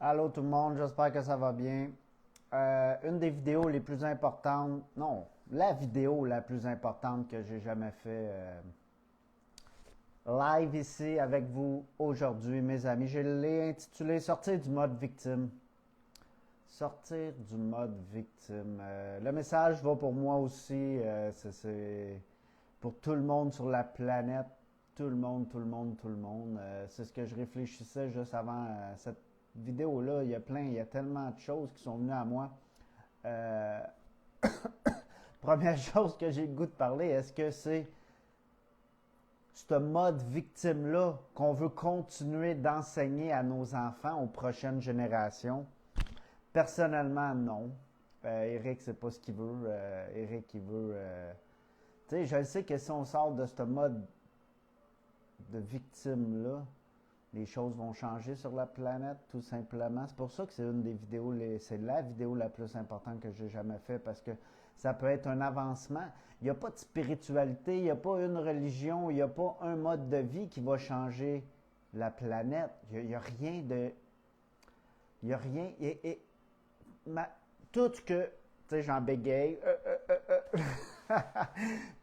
Allô tout le monde, j'espère que ça va bien. Une des vidéos les plus importantes, non, la vidéo la plus importante que j'ai jamais fait live ici avec vous aujourd'hui, mes amis. Je l'ai intitulé Sortir du mode victime. Sortir du mode victime. Le message va pour moi aussi, c'est pour tout le monde sur la planète. Tout le monde, tout le monde, tout le monde. C'est ce que je réfléchissais juste avant cette vidéo-là. Il y a tellement de choses qui sont venues à moi. Euh, Première chose que j'ai le goût de parler, est-ce que c'est ce mode victime-là qu'on veut continuer d'enseigner à nos enfants, aux prochaines générations? Personnellement, non. Eric, c'est pas ce qu'il veut. Eric, il veut. Tu sais, je sais que si on sort de ce mode de victime-là, les choses vont changer sur la planète, tout simplement. C'est pour ça que c'est une des vidéos, c'est la vidéo la plus importante que j'ai jamais fait parce que ça peut être un avancement. Il n'y a pas de spiritualité, il n'y a pas une religion, il n'y a pas un mode de vie qui va changer la planète. Il n'y a rien de. Il n'y a rien. Tout ce que. Tu sais, j'en bégaye.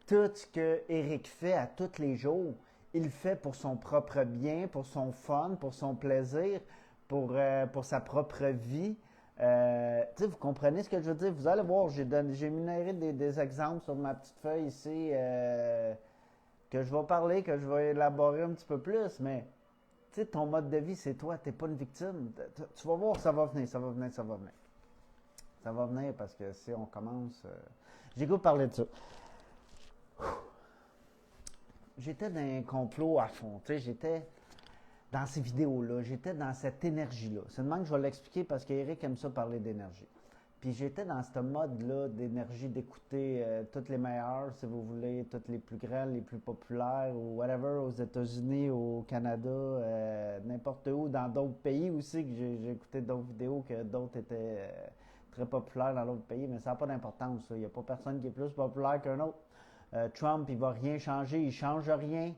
Tout ce que Eric fait à tous les jours, il le fait pour son propre bien, pour son fun, pour son plaisir, pour sa propre vie. Vous comprenez ce que je veux dire? Vous allez voir, j'ai minéré des exemples sur ma petite feuille ici que je vais parler, que je vais élaborer un petit peu plus, mais ton mode de vie, c'est toi, tu n'es pas une victime. Tu vas voir, ça va venir, ça va venir, ça va venir. Ça va venir parce que si on commence... J'ai goût de parler de ça. J'étais dans un complot à fond. J'étais dans ces vidéos-là. J'étais dans cette énergie-là. C'est le même que je vais l'expliquer parce qu'Éric aime ça parler d'énergie. Puis j'étais dans ce mode-là d'énergie, d'écouter toutes les meilleures, si vous voulez, toutes les plus grandes, les plus populaires, ou whatever, aux États-Unis, au Canada, n'importe où, dans d'autres pays aussi, que j'ai écouté d'autres vidéos que d'autres étaient très populaires dans l'autre pays, mais ça n'a pas d'importance, ça. Il n'y a pas personne qui est plus populaire qu'un autre. Trump, il va rien changer, il change rien.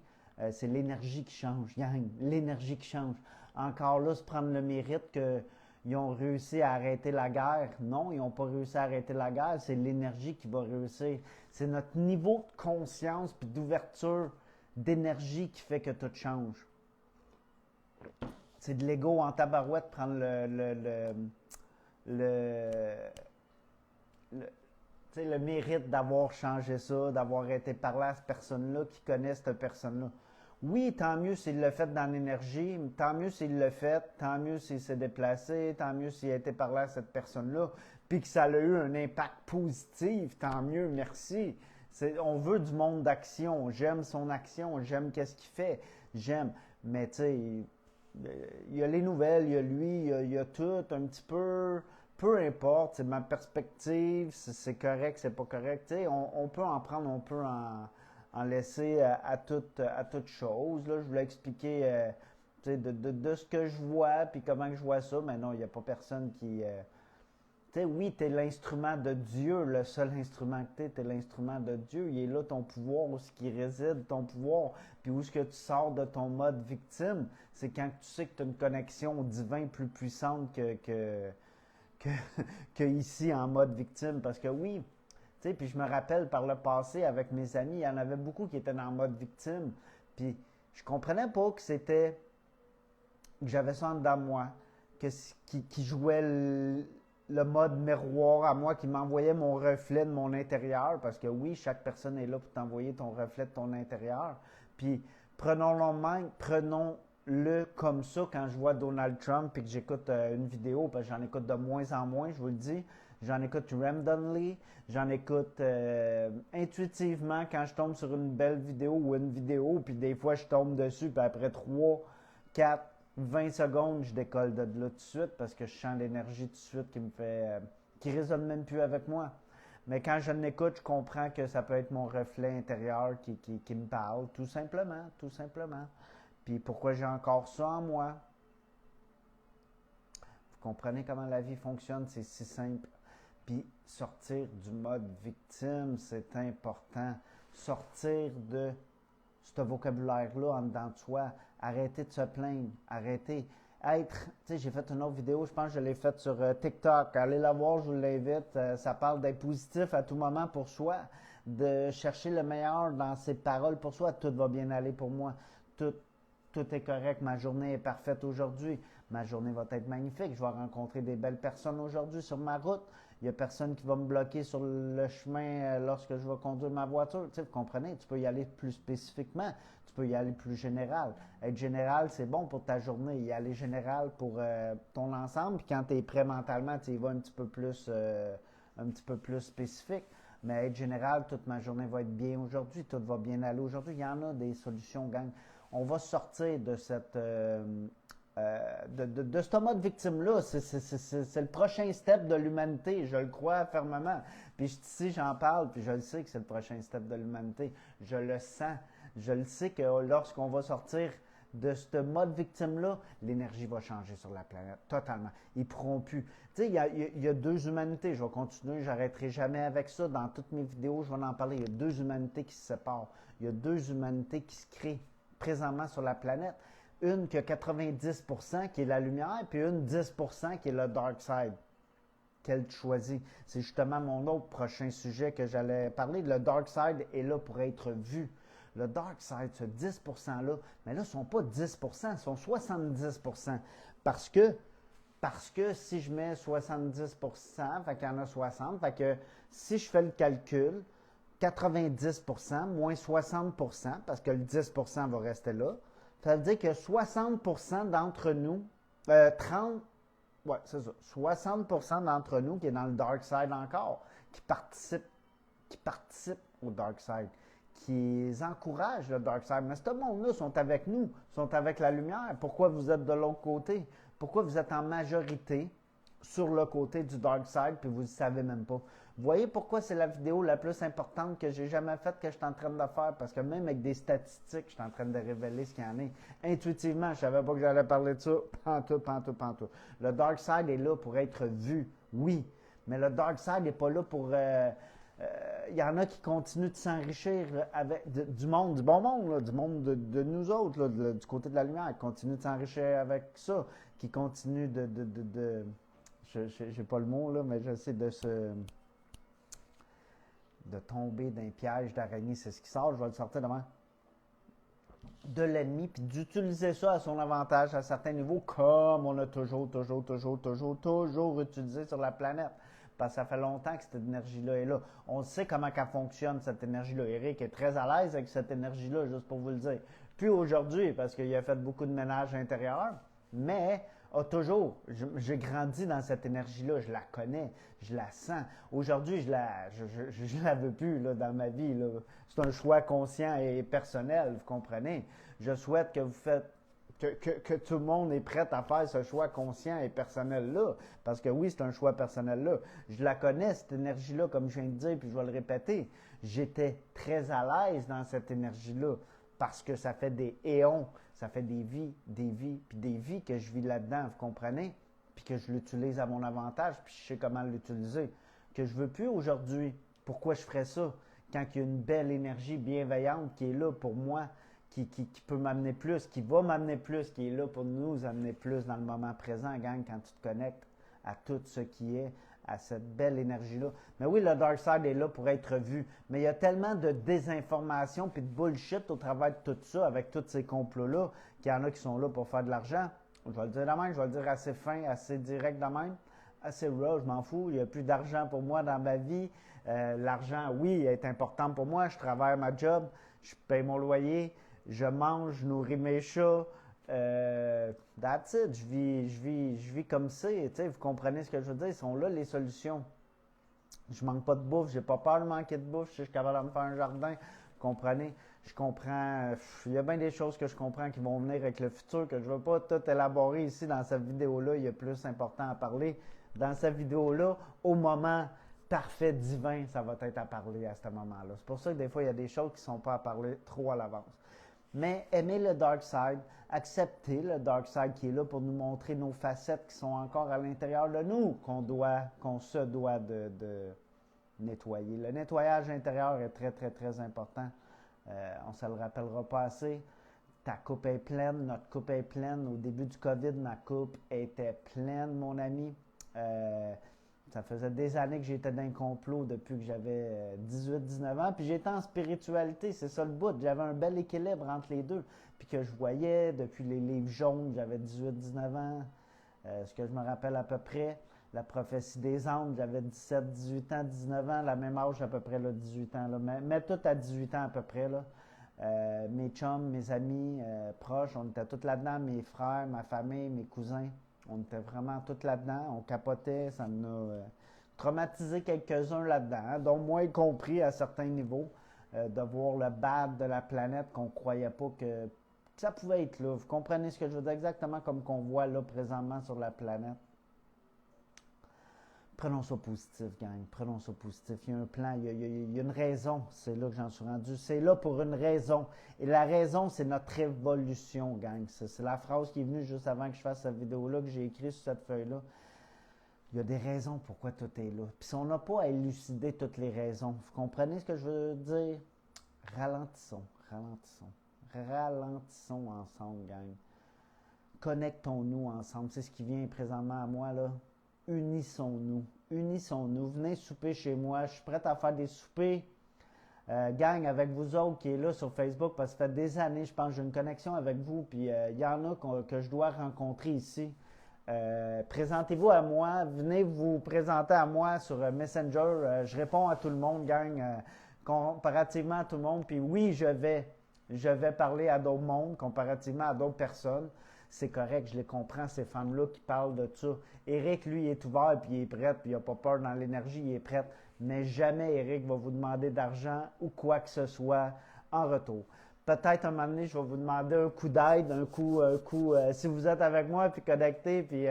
C'est l'énergie qui change, gang, l'énergie qui change. Encore là, se prendre le mérite qu'ils ont réussi à arrêter la guerre. Non, ils n'ont pas réussi à arrêter la guerre, c'est l'énergie qui va réussir. C'est notre niveau de conscience et d'ouverture d'énergie qui fait que tout change. C'est de l'ego en tabarouette prendre le, le mérite d'avoir changé ça, d'avoir été parlé à cette personne-là qui connaît cette personne-là. Oui, tant mieux s'il l'a fait dans l'énergie, tant mieux s'il l'a fait, tant mieux s'il s'est déplacé, tant mieux s'il a été parlé à cette personne-là, puis que ça a eu un impact positif, tant mieux, merci. On veut du monde d'action, j'aime son action, j'aime qu'est-ce qu'il fait, j'aime. Mais tu sais, il y a les nouvelles, il y a lui, il y a tout, un petit peu importe, c'est ma perspective, c'est correct, c'est pas correct. Tu sais, on peut en prendre, on peut en laisser à toute chose. Là, je voulais expliquer de ce que je vois, puis comment je vois ça, mais non, il n'y a pas personne qui... tu sais, oui, tu es l'instrument de Dieu, le seul instrument que tu es l'instrument de Dieu. Il est là ton pouvoir, où ce qui réside ton pouvoir. Puis où est-ce que tu sors de ton mode victime, c'est quand tu sais que tu as une connexion au divin plus puissante que, que ici en mode victime. Parce que oui, tu sais, puis je me rappelle par le passé avec mes amis, il y en avait beaucoup qui étaient dans le mode victime. Puis je comprenais pas que c'était que j'avais ça en dedans de moi, qui jouait le mode miroir à moi, qui m'envoyait mon reflet de mon intérieur, parce que oui, chaque personne est là pour t'envoyer ton reflet de ton intérieur. Puis prenons-le comme ça quand je vois Donald Trump et que j'écoute une vidéo, parce que j'en écoute de moins en moins, je vous le dis. J'en écoute randomly, j'en écoute intuitivement quand je tombe sur une belle vidéo ou une vidéo, puis des fois je tombe dessus, puis après 3, 4, 20 secondes, je décolle de là tout de suite parce que je sens l'énergie tout de suite qui me fait, qui résonne même plus avec moi. Mais quand je l'écoute, je comprends que ça peut être mon reflet intérieur qui me parle, tout simplement, tout simplement. Puis pourquoi j'ai encore ça en moi? Vous comprenez comment la vie fonctionne, c'est si simple. Puis sortir du mode victime, c'est important. Sortir de ce vocabulaire-là en dedans de soi. Arrêtez de se plaindre. Arrêtez. être, tu sais, j'ai fait une autre vidéo, je pense que je l'ai faite sur TikTok. Allez la voir, je vous l'invite. Ça parle d'être positif à tout moment pour soi, de chercher le meilleur dans ses paroles pour soi. Tout va bien aller pour moi. Tout, tout est correct. Ma journée est parfaite aujourd'hui. Ma journée va être magnifique. Je vais rencontrer des belles personnes aujourd'hui sur ma route. Il n'y a personne qui va me bloquer sur le chemin lorsque je vais conduire ma voiture. Tu sais, vous comprenez? Tu peux y aller plus spécifiquement. Tu peux y aller plus général. Être général, c'est bon pour ta journée. Y aller général pour ton ensemble. Puis quand tu es prêt mentalement, tu y vas un petit peu plus spécifique. Mais être général, toute ma journée va être bien aujourd'hui. Tout va bien aller aujourd'hui. Il y en a des solutions, gang. On va sortir de cette... de ce mode victime-là. C'est le prochain step de l'humanité, je le crois fermement. Puis ici, j'en parle, puis je le sais que c'est le prochain step de l'humanité. Je le sens. Je le sais que lorsqu'on va sortir de ce mode victime-là, l'énergie va changer sur la planète, totalement. Ils ne pourront plus. Tu sais, il y a deux humanités. Je vais continuer, j'arrêterai jamais avec ça. Dans toutes mes vidéos, je vais en parler. Il y a deux humanités qui se séparent. Il y a deux humanités qui se créent présentement sur la planète. Une qui a 90% qui est la lumière, puis une 10% qui est le dark side. Quelle tu choisis? C'est justement mon autre prochain sujet que j'allais parler. Le dark side est là pour être vu. Le dark side, ce 10%-là, mais là, ils ne sont pas 10%, ils sont 70%. Parce que si je mets 70%, fait qu'il y en a 60, fait que si je fais le calcul, 90% moins 60%, parce que le 10% va rester là, ça veut dire que 60% d'entre nous, 30, ouais, c'est ça, 60% d'entre nous qui est dans le dark side encore, qui participent au dark side, qui encouragent le dark side. Mais ce monde-là sont avec nous, sont avec la lumière. Pourquoi vous êtes de l'autre côté? Pourquoi vous êtes en majorité sur le côté du dark side puis vous ne savez même pas? Vous voyez pourquoi c'est la vidéo la plus importante que j'ai jamais faite, que je suis en train de faire? Parce que même avec des statistiques, je suis en train de révéler ce qu'il y en est. Intuitivement, je ne savais pas que j'allais parler de ça. Pantoute. Le dark side est là pour être vu, oui. Mais le dark side n'est pas là pour... il y en a qui continuent de s'enrichir avec du monde, du bon monde, là, du monde de nous autres, là, du côté de la lumière, qui continuent de s'enrichir avec ça, qui continuent j'ai pas le mot, là, mais j'essaie de tomber d'un piège d'araignée, c'est ce qui sort, je vais le sortir demain, de l'ennemi, puis d'utiliser ça à son avantage à certains niveaux, comme on a toujours utilisé sur la planète. Parce que ça fait longtemps que cette énergie-là est là. On sait comment elle fonctionne, cette énergie-là. Eric est très à l'aise avec cette énergie-là, juste pour vous le dire. Puis aujourd'hui, parce qu'il a fait beaucoup de ménage intérieur, mais j'ai grandi dans cette énergie-là, je la connais, je la sens. Aujourd'hui, je la veux plus là, dans ma vie. Là. C'est un choix conscient et personnel, vous comprenez? Je souhaite que vous faites que tout le monde est prêt à faire ce choix conscient et personnel-là. Parce que oui, c'est un choix personnel-là. Je la connais, cette énergie-là, comme je viens de dire, puis je vais le répéter. J'étais très à l'aise dans cette énergie-là parce que ça fait des éons, ça fait des vies, puis des vies que je vis là-dedans, vous comprenez? Puis que je l'utilise à mon avantage, puis je sais comment l'utiliser. Que je ne veux plus aujourd'hui. Pourquoi je ferais ça? Quand il y a une belle énergie bienveillante qui est là pour moi, qui peut m'amener plus, qui va m'amener plus, qui est là pour nous amener plus dans le moment présent, gang, quand tu te connectes à tout ce qui est, à cette belle énergie-là. Mais oui, le dark side est là pour être vu. Mais il y a tellement de désinformation puis de bullshit au travers de tout ça, avec tous ces complots-là, qu'il y en a qui sont là pour faire de l'argent. Je vais le dire de même, je vais le dire assez fin, assez direct de même, assez raw, je m'en fous. Il n'y a plus d'argent pour moi dans ma vie. L'argent, oui, est important pour moi. Je travaille ma job, je paye mon loyer, je mange, je nourris mes chats. That's it. Je vis comme c'est. Vous comprenez ce que je veux dire? Ils sont là, les solutions. Je manque pas de bouffe. J'ai pas peur de manquer de bouffe. Je suis capable de me faire un jardin. Vous comprenez? Je comprends. Il y a bien des choses que je comprends qui vont venir avec le futur, que je ne veux pas tout élaborer ici dans cette vidéo-là. Il y a plus important à parler. Dans cette vidéo-là, au moment parfait divin, ça va être à parler à ce moment-là. C'est pour ça que des fois, il y a des choses qui ne sont pas à parler trop à l'avance. Mais aimer le dark side, accepter le dark side qui est là pour nous montrer nos facettes qui sont encore à l'intérieur de nous, qu'on se doit de nettoyer. Le nettoyage intérieur est très, très, très important. On ne se le rappellera pas assez. Ta coupe est pleine, notre coupe est pleine. Au début du COVID, ma coupe était pleine, mon ami. Ça faisait des années que j'étais dans un complot depuis que j'avais 18-19 ans. Puis j'étais en spiritualité, c'est ça le bout. J'avais un bel équilibre entre les deux. Puis que je voyais depuis les livres jaunes, j'avais 18-19 ans, ce que je me rappelle à peu près. La prophétie des anges, j'avais 17, 18 ans, 19 ans, la même âge à peu près, là, 18 ans. Là, mais tout à 18 ans à peu près. Là. Mes chums, mes amis proches, on était tous là-dedans, mes frères, ma famille, mes cousins. On était vraiment tous là-dedans, on capotait, ça nous a traumatisé quelques-uns là-dedans, hein, dont moi y compris à certains niveaux, de voir le bad de la planète qu'on ne croyait pas que ça pouvait être là. Vous comprenez ce que je veux dire? Exactement comme qu'on voit là présentement sur la planète. Prenons ça positif, gang. Prenons ça positif. Il y a un plan, il y a une raison. C'est là que j'en suis rendu. C'est là pour une raison. Et la raison, c'est notre évolution, gang. C'est la phrase qui est venue juste avant que je fasse cette vidéo-là, que j'ai écrite sur cette feuille-là. Il y a des raisons pourquoi tout est là. Puis si on n'a pas à élucider toutes les raisons, vous comprenez ce que je veux dire? Ralentissons, ralentissons. Ralentissons ensemble, gang. Connectons-nous ensemble. C'est ce qui vient présentement à moi, là. Unissons-nous. Unissons-nous. Venez souper chez moi. Je suis prête à faire des soupers. Gang, avec vous autres qui est là sur Facebook, parce que ça fait des années, je pense que j'ai une connexion avec vous. Puis il y en a que je dois rencontrer ici. Présentez-vous à moi. Venez vous présenter à moi sur Messenger. Je réponds à tout le monde, gang, comparativement à tout le monde. Puis oui, je vais parler à d'autres mondes comparativement à d'autres personnes. C'est correct, je les comprends, ces femmes-là qui parlent de ça. Eric, lui, il est ouvert, puis il est prêt, puis il n'a pas peur dans l'énergie, il est prêt. Mais jamais Eric va vous demander d'argent ou quoi que ce soit en retour. Peut-être un moment donné, je vais vous demander un coup d'aide, un coup si vous êtes avec moi, puis connecté, puis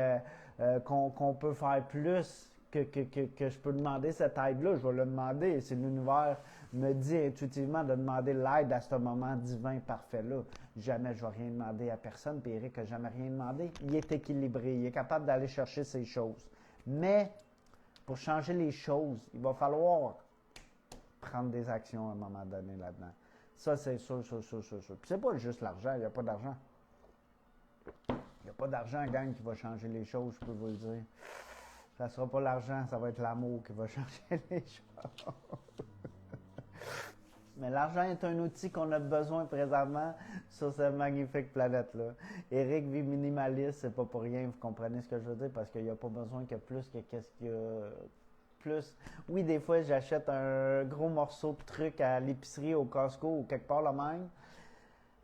qu'on peut faire plus que je peux demander cette aide-là, je vais le demander. C'est l'univers me dit intuitivement de demander l'aide à ce moment divin parfait-là. Jamais je ne vais rien demander à personne, puis Eric n'a jamais rien demandé. Il est équilibré, il est capable d'aller chercher ces choses. Mais pour changer les choses, il va falloir prendre des actions à un moment donné là-dedans. Ça, c'est sûr. Puis c'est pas juste l'argent, il n'y a pas d'argent. Il n'y a pas d'argent, gang, qui va changer les choses, je peux vous le dire. Ça ne sera pas l'argent, ça va être l'amour qui va changer les choses. Mais l'argent est un outil qu'on a besoin présentement sur cette magnifique planète-là. Eric vit minimaliste, c'est pas pour rien, vous comprenez ce que je veux dire, parce qu'il n'y a pas besoin que plus que qu'est-ce qu'il y a plus. Oui, des fois, j'achète un gros morceau de truc à l'épicerie, au Costco ou quelque part là même.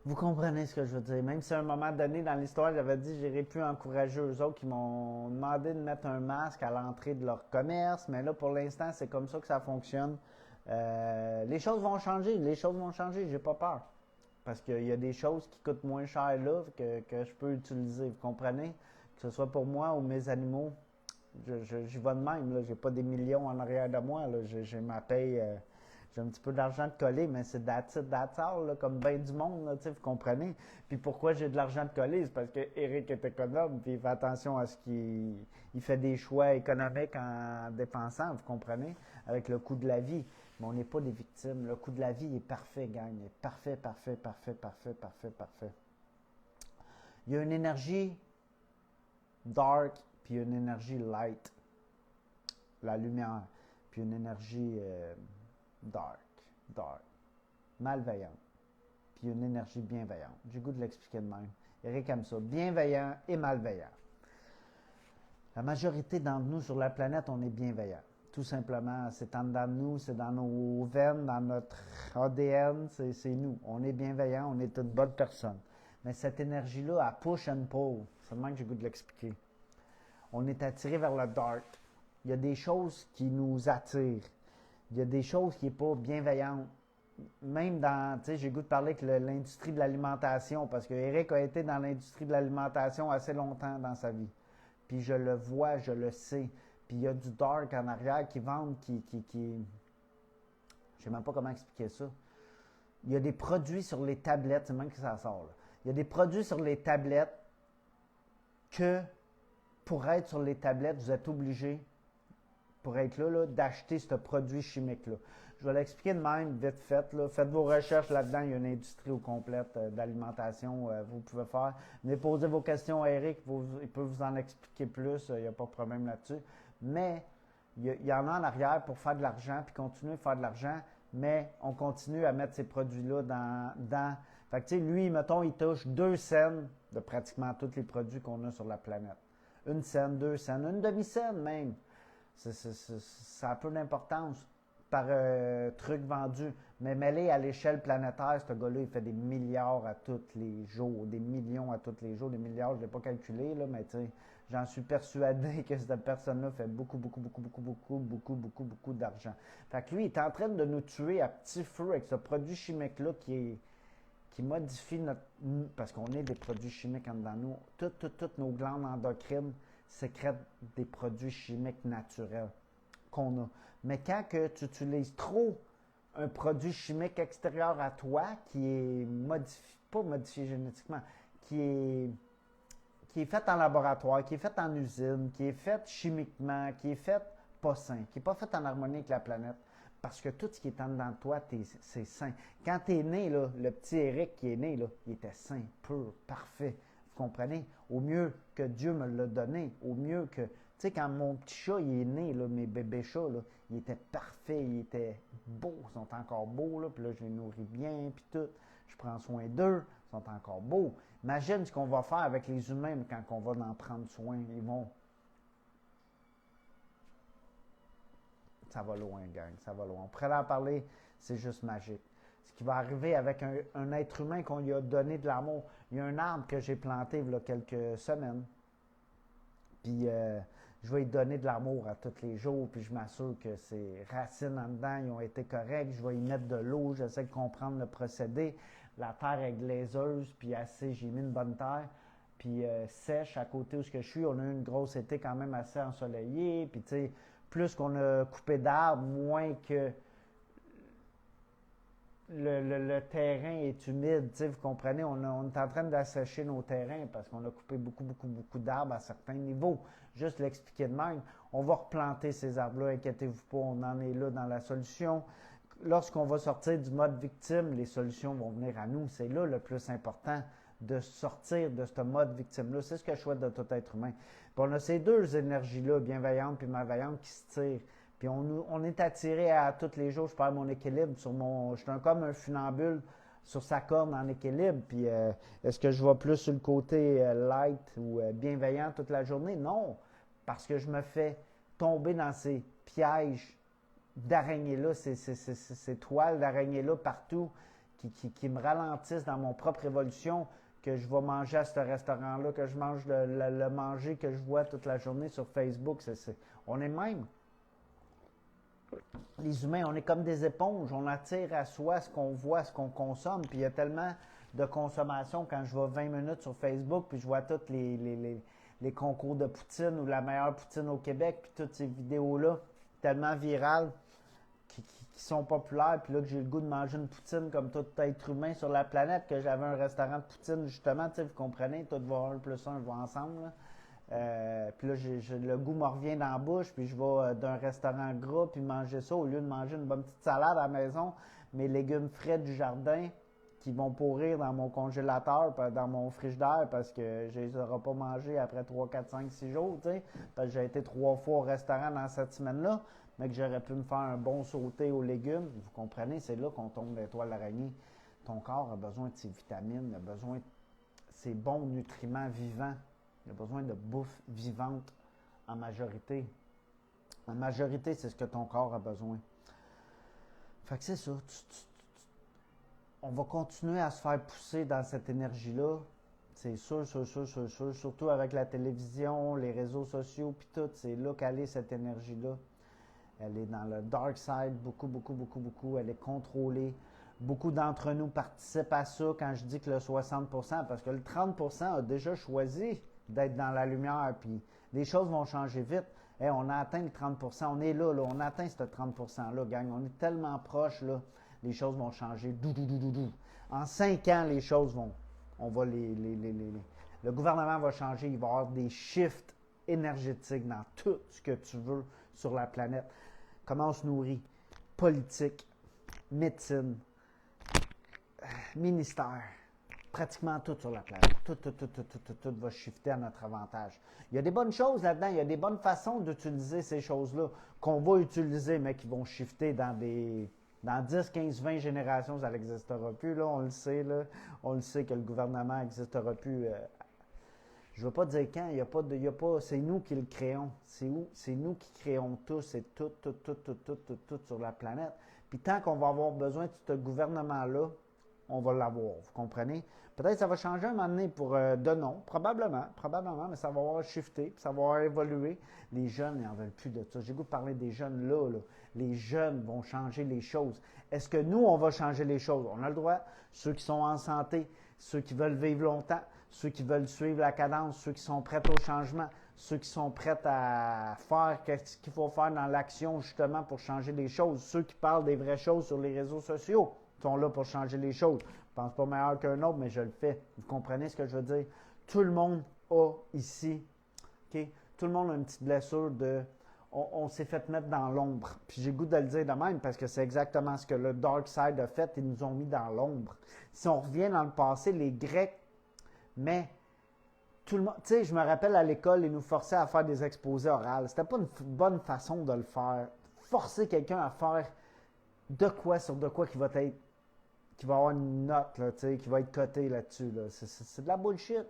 Vous comprenez ce que je veux dire. Même si à un moment donné dans l'histoire, j'avais dit j'irais plus encourager eux autres qui m'ont demandé de mettre un masque à l'entrée de leur commerce, mais là, pour l'instant, c'est comme ça que ça fonctionne. Les choses vont changer, j'ai pas peur. Parce qu'il y a des choses qui coûtent moins cher là que je peux utiliser, vous comprenez? Que ce soit pour moi ou mes animaux, j'y vais de même, là. J'ai pas des millions en arrière de moi, là. J'ai ma paye, j'ai un petit peu d'argent de coller, mais c'est that's all, là, comme bien du monde, là, vous comprenez? Puis pourquoi j'ai de l'argent de coller? C'est parce que Eric est économe, puis il fait attention à ce qu'il fait des choix économiques en dépensant, vous comprenez? Avec le coût de la vie. Mais on n'est pas des victimes. Le coût de la vie est parfait, gang. Il est parfait. Il y a une énergie dark, puis une énergie light. La lumière. Puis une énergie dark. Malveillante. Puis une énergie bienveillante. J'ai le goût de l'expliquer de même. Eric aime ça. Bienveillant et malveillant. La majorité d'entre nous sur la planète, on est bienveillant. Tout simplement, c'est en dedans de nous, c'est dans nos veines, dans notre ADN, c'est nous. On est bienveillant, on est une bonne personne. Mais cette énergie-là, elle push and pull. C'est le même que j'ai le goût de l'expliquer. On est attiré vers le dark. Il y a des choses qui nous attirent. Il y a des choses qui ne sont pas bienveillantes. Même dans, tu sais, j'ai le goût de parler avec l'industrie de l'alimentation, parce que Eric a été dans l'industrie de l'alimentation assez longtemps dans sa vie. Puis je le vois, je le sais. Puis il y a du dark en arrière qui vendent, je ne sais même pas comment expliquer ça. Il y a des produits sur les tablettes, c'est même que ça sort, là. Il y a des produits sur les tablettes que, pour être sur les tablettes, vous êtes obligé, pour être là, d'acheter ce produit chimique-là. Je vais l'expliquer de même, vite fait. Là. Faites vos recherches là-dedans. Il y a une industrie au complète d'alimentation. Vous pouvez faire. Venez poser vos questions à Eric. Il peut vous en expliquer plus. Il n'y a pas de problème là-dessus. Mais il y en a en arrière pour faire de l'argent puis continuer de faire de l'argent. Mais on continue à mettre ces produits-là dans. Fait que, tu sais, lui, mettons, il touche 2 cents de pratiquement tous les produits qu'on a sur la planète. 1 cent, 2 cents, une demi-cent même. Ça a peu d'importance par truc vendu. Mais mêlé à l'échelle planétaire, ce gars-là, il fait des milliards à tous les jours, des millions à tous les jours, des milliards, je ne l'ai pas calculé, là, mais tu sais, j'en suis persuadé que cette personne-là fait beaucoup d'argent. Fait que lui, il est en train de nous tuer à petit feu avec ce produit chimique-là qui modifie notre. Parce qu'on est des produits chimiques en dedans nous. Toutes nos glandes endocrines sécrètent des produits chimiques naturels qu'on a. Mais quand que tu utilises trop un produit chimique extérieur à toi qui est pas modifié génétiquement, qui est fait en laboratoire, qui est fait en usine, qui est fait chimiquement, qui est fait pas sain, qui n'est pas fait en harmonie avec la planète. Parce que tout ce qui est en dedans de toi, c'est sain. Quand tu es né, là, le petit Eric qui est né, là, il était sain, pur, parfait. Vous comprenez? Au mieux que Dieu me l'a donné, au mieux que. Tu sais, quand mon petit chat il est né, là, mes bébés chats, là, il était parfait, il était beau, ils sont encore beaux, là, puis là, je les nourris bien, puis tout. Je prends soin d'eux, ils sont encore beaux. Imagine ce qu'on va faire avec les humains quand on va en prendre soin. Ça va loin, gang, ça va loin. On pourrait en parler, c'est juste magique. Ce qui va arriver avec un être humain qu'on lui a donné de l'amour. Il y a un arbre que j'ai planté il y a quelques semaines. Puis je vais lui donner de l'amour à tous les jours, puis je m'assure que ses racines en dedans ils ont été correctes. Je vais y mettre de l'eau, j'essaie de comprendre le procédé. La terre est glaiseuse, puis assez, j'ai mis une bonne terre, puis sèche à côté où je suis. On a eu une grosse été quand même assez ensoleillée, puis tu sais, plus qu'on a coupé d'arbres, moins que le terrain est humide, vous comprenez, on est en train d'assécher nos terrains parce qu'on a coupé beaucoup d'arbres à certains niveaux. Juste l'expliquer de même, on va replanter ces arbres-là, inquiétez-vous pas, on en est là dans la solution. Lorsqu'on va sortir du mode victime, les solutions vont venir à nous. C'est là le plus important, de sortir de ce mode victime-là. C'est ce que je souhaite de tout être humain. Puis on a ces deux énergies-là, bienveillantes puis malveillantes, qui se tirent. Puis on est attiré à tous les jours, je perds mon équilibre je suis comme un funambule sur sa corde en équilibre. Puis est-ce que je vais plus sur le côté light ou bienveillant toute la journée? Non, parce que je me fais tomber dans ces pièges d'araignées-là, ces toiles d'araignées-là partout qui me ralentissent dans mon propre évolution, que je vais manger à ce restaurant-là, que je mange le manger que je vois toute la journée sur Facebook. On est même. Les humains, on est comme des éponges. On attire à soi ce qu'on voit, ce qu'on consomme. Puis il y a tellement de consommation quand je vais 20 minutes sur Facebook, puis je vois tous les concours de poutine ou la meilleure poutine au Québec, puis toutes ces vidéos-là, tellement virales, qui sont populaires, puis là que j'ai le goût de manger une poutine comme tout être humain sur la planète, que j'avais un restaurant de poutine, justement, tu sais, vous comprenez, tout va 1 plus 1, je vais ensemble, là. Puis là, le goût me revient dans la bouche, puis je vais d'un restaurant gras, puis manger ça, au lieu de manger une bonne petite salade à la maison, mes légumes frais du jardin qui vont pourrir dans mon congélateur, dans mon frigidaire, parce que je les aurai pas mangés après 3, 4, 5, 6 jours, tu sais, parce que j'ai été 3 fois au restaurant dans cette semaine-là, mais que j'aurais pu me faire un bon sauté aux légumes. Vous comprenez, c'est là qu'on tombe des toiles d'araignée. Ton corps a besoin de ses vitamines, il a besoin de ses bons nutriments vivants. Il a besoin de bouffe vivante en majorité. En majorité, c'est ce que ton corps a besoin. Fait que c'est ça. On va continuer à se faire pousser dans cette énergie-là. C'est sûr. Surtout avec la télévision, les réseaux sociaux, puis tout. C'est là qu'elle est, cette énergie-là. Elle est dans le dark side, beaucoup. Elle est contrôlée. Beaucoup d'entre nous participent à ça quand je dis que le 60%, parce que le 30% a déjà choisi d'être dans la lumière, puis les choses vont changer vite. Hey, on a atteint le 30%, on est là, on atteint ce 30%-là, gang. On est tellement proche, là, les choses vont changer. En 5 ans, les choses vont. Le gouvernement va changer, il va y avoir des shifts énergétiques dans tout ce que tu veux sur la planète. Comment on se nourrit? Politique, médecine, ministère, pratiquement tout sur la planète. Tout va shifter à notre avantage. Il y a des bonnes choses là-dedans, il y a des bonnes façons d'utiliser ces choses-là qu'on va utiliser, mais qui vont shifter dans 10, 15, 20 générations, ça n'existera plus. Là, on le sait, là. On le sait que le gouvernement n'existera plus. Je ne veux pas dire quand, c'est nous qui le créons. C'est nous qui créons tout, c'est tout sur la planète. Puis tant qu'on va avoir besoin de ce gouvernement-là, on va l'avoir, vous comprenez? Peut-être que ça va changer un moment donné pour de non, probablement, mais ça va avoir shifté, ça va avoir évolué. Les jeunes n'en veulent plus de ça. J'ai goût de parler des jeunes là. Les jeunes vont changer les choses. Est-ce que nous, on va changer les choses? On a le droit. Ceux qui sont en santé, ceux qui veulent vivre longtemps, ceux qui veulent suivre la cadence, ceux qui sont prêts au changement, ceux qui sont prêts à faire ce qu'il faut faire dans l'action justement pour changer les choses, ceux qui parlent des vraies choses sur les réseaux sociaux sont là pour changer les choses. Je ne pense pas meilleur qu'un autre, mais je le fais. Vous comprenez ce que je veux dire? Tout le monde a ici, OK? Tout le monde a une petite blessure de... On s'est fait mettre dans l'ombre. Puis j'ai le goût de le dire de même parce que c'est exactement ce que le Dark Side a fait. Ils nous ont mis dans l'ombre. Si on revient dans le passé, les Grecs, mais tout le monde... Tu sais, je me rappelle à l'école, ils nous forçaient à faire des exposés orales. C'était pas une bonne façon de le faire. Forcer quelqu'un à faire de quoi sur de quoi qui va avoir une note, là, qui va être cotée là-dessus. Là. C'est de la bullshit.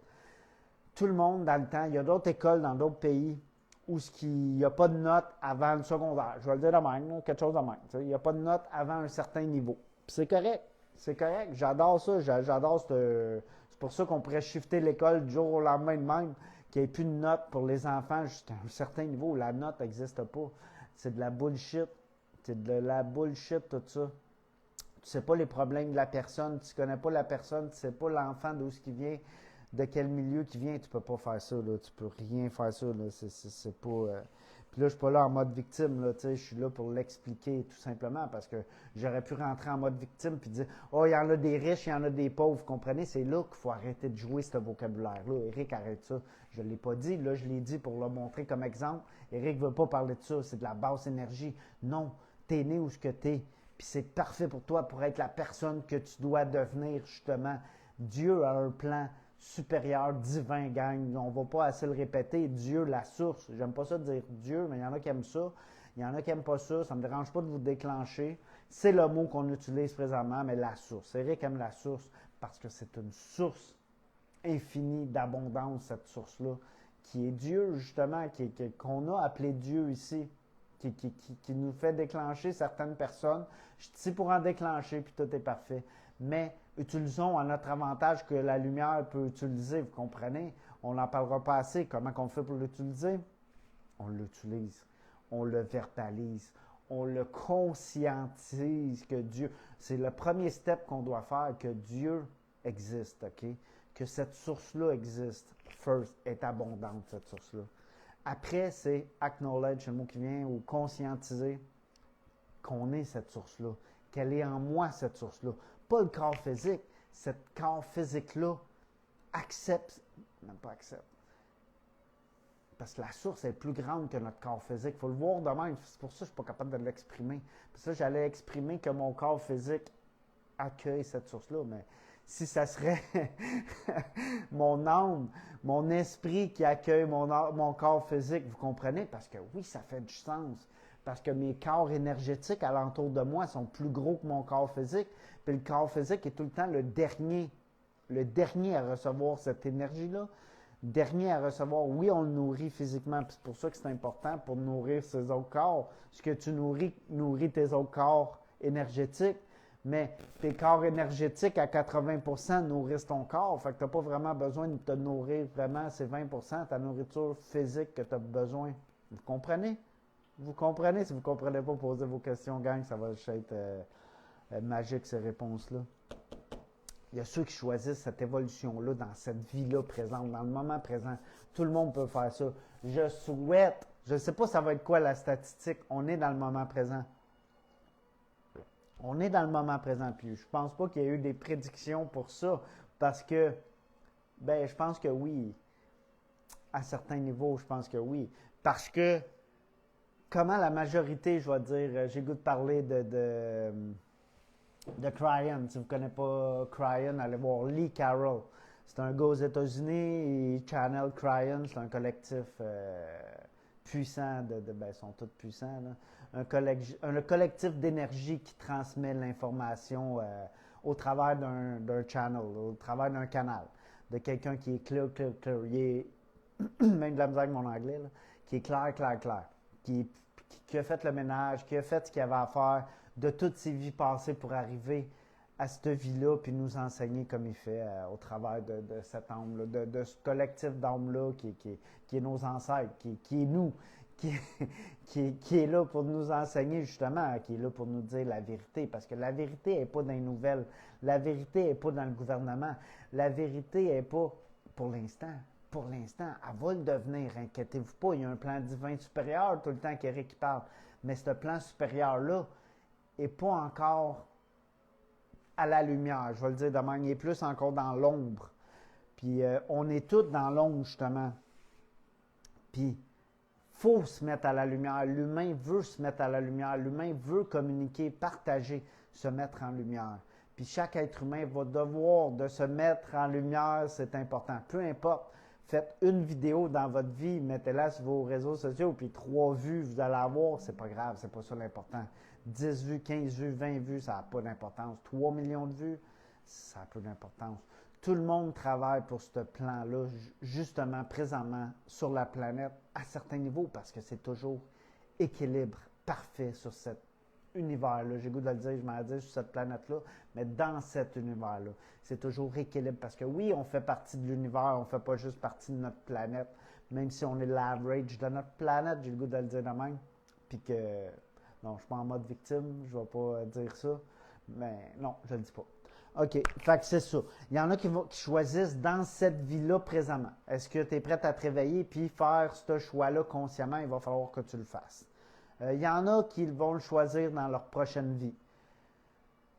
Tout le monde, dans le temps, il y a d'autres écoles dans d'autres pays où il n'y a pas de note avant le secondaire. Je vais le dire de même, là, quelque chose de même. Il n'y a pas de note avant un certain niveau. Puis c'est correct. C'est correct. J'adore ça. J'adore c'est pour ça qu'on pourrait shifter l'école du jour au lendemain de même, qu'il n'y ait plus de note pour les enfants jusqu'à un certain niveau où la note n'existe pas. C'est de la bullshit. C'est de la bullshit, tout ça. Tu ne sais pas les problèmes de la personne, tu ne connais pas la personne, tu ne sais pas l'enfant d'où il vient, de quel milieu il vient, tu ne peux pas faire ça, là. Tu ne peux rien faire ça, là. C'est pas... Puis là, je ne suis pas là en mode victime, là, je suis là pour l'expliquer tout simplement parce que j'aurais pu rentrer en mode victime puis dire « Oh, il y en a des riches, il y en a des pauvres, vous comprenez? » C'est là qu'il faut arrêter de jouer ce vocabulaire-là. Éric, arrête ça. Je ne l'ai pas dit, là, je l'ai dit pour le montrer comme exemple. Éric ne veut pas parler de ça, c'est de la basse énergie. Non, tu es né où ce que tu es. Puis c'est parfait pour toi pour être la personne que tu dois devenir, justement. Dieu a un plan supérieur, divin, gang. On ne va pas assez le répéter. Dieu, la source. J'aime pas ça de dire Dieu, mais il y en a qui aiment ça. Il y en a qui n'aiment pas ça. Ça ne me dérange pas de vous déclencher. C'est le mot qu'on utilise présentement, mais la source. Éric aime la source parce que c'est une source infinie d'abondance, cette source-là, qui est Dieu, justement, qu'on a appelé Dieu ici. Qui nous fait déclencher certaines personnes. Je suis ici pour en déclencher, puis tout est parfait. Mais utilisons à notre avantage que la lumière peut utiliser, vous comprenez? On n'en parlera pas assez. Comment on fait pour l'utiliser? On l'utilise, on le verbalise, on le conscientise que Dieu... C'est le premier step qu'on doit faire, que Dieu existe, OK? Que cette source-là existe. First, est abondante, cette source-là. Après, c'est acknowledge, c'est le mot qui vient, ou conscientiser qu'on est cette source-là, qu'elle est en moi, cette source-là. Pas le corps physique. Cette corps physique-là accepte, même pas accepte, parce que la source est plus grande que notre corps physique. Il faut le voir de même. C'est pour ça que je ne suis pas capable de l'exprimer. Puis ça, j'allais exprimer que mon corps physique accueille cette source-là, mais si ça serait mon âme, mon esprit qui accueille mon corps physique, vous comprenez? Parce que oui, ça fait du sens. Parce que mes corps énergétiques alentour de moi sont plus gros que mon corps physique. Puis le corps physique est tout le temps le dernier à recevoir cette énergie-là. Dernier à recevoir, oui, on le nourrit physiquement. Puis c'est pour ça que c'est important pour nourrir ses autres corps. Ce que tu nourrit tes autres corps énergétiques. Mais tes corps énergétiques à 80% nourrissent ton corps. Fait que tu n'as pas vraiment besoin de te nourrir vraiment. C'est 20% ta nourriture physique que tu as besoin. Vous comprenez? Vous comprenez? Si vous ne comprenez pas, posez vos questions, gang. Ça va juste être magique, ces réponses-là. Il y a ceux qui choisissent cette évolution-là dans cette vie-là présente, dans le moment présent. Tout le monde peut faire ça. Je souhaite, je ne sais pas ça va être quoi la statistique, on est dans le moment présent. On est dans le moment présent. Puis je ne pense pas qu'il y ait eu des prédictions pour ça, parce que, je pense que oui. À certains niveaux, je pense que oui. Parce que comment la majorité, je vais dire, j'ai le goût de parler de Cryan. Si vous ne connaissez pas Cryan, allez voir Lee Carroll. C'est un gars aux États-Unis, il channel Cryan, c'est un collectif puissant, ben, ils sont tous puissants, là. Un collectif d'énergie qui transmet l'information au travers d'un channel, au travers d'un canal, de quelqu'un qui est clear. Il est, même de la misère avec mon anglais, là, qui est clair, qui a fait le ménage, qui a fait ce qu'il avait à faire de toutes ses vies passées pour arriver à cette vie-là, puis nous enseigner comme il fait au travers de cette âme-là, de ce collectif d'âmes-là qui est nos ancêtres, qui est nous, qui est là pour nous enseigner justement, qui est là pour nous dire la vérité, parce que la vérité n'est pas dans les nouvelles, la vérité n'est pas dans le gouvernement, la vérité n'est pas pour l'instant. Pour l'instant, elle va le devenir, inquiétez-vous pas, il y a un plan divin supérieur tout le temps qu'Éric parle, mais ce plan supérieur-là n'est pas encore à la lumière, je vais le dire de même, il est plus encore dans l'ombre. Puis on est tous dans l'ombre, justement. Puis, il faut se mettre à la lumière. L'humain veut se mettre à la lumière. L'humain veut communiquer, partager, se mettre en lumière. Puis chaque être humain va devoir de se mettre en lumière, c'est important. Peu importe, faites une vidéo dans votre vie, mettez-la sur vos réseaux sociaux, puis 3 vues, vous allez avoir, c'est pas grave, c'est pas ça l'important. 10 vues, 15 vues, 20 vues, ça n'a pas d'importance. 3 millions de vues, ça a peu d'importance. Tout le monde travaille pour ce plan-là, justement, présentement, sur la planète, à certains niveaux, parce que c'est toujours équilibre parfait sur cet univers-là. J'ai le goût de le dire, je m'en dis sur cette planète-là, mais dans cet univers-là, c'est toujours équilibre, parce que oui, on fait partie de l'univers, on ne fait pas juste partie de notre planète, même si on est l'average de notre planète, j'ai le goût de le dire de même, puis que, non, je ne suis pas en mode victime, je ne vais pas dire ça, mais non, je ne le dis pas. OK, fait que c'est ça. Il y en a qui choisissent dans cette vie-là présentement. Est-ce que tu es prête à te réveiller puis faire ce choix-là consciemment? Il va falloir que tu le fasses. Il y en a qui vont le choisir dans leur prochaine vie.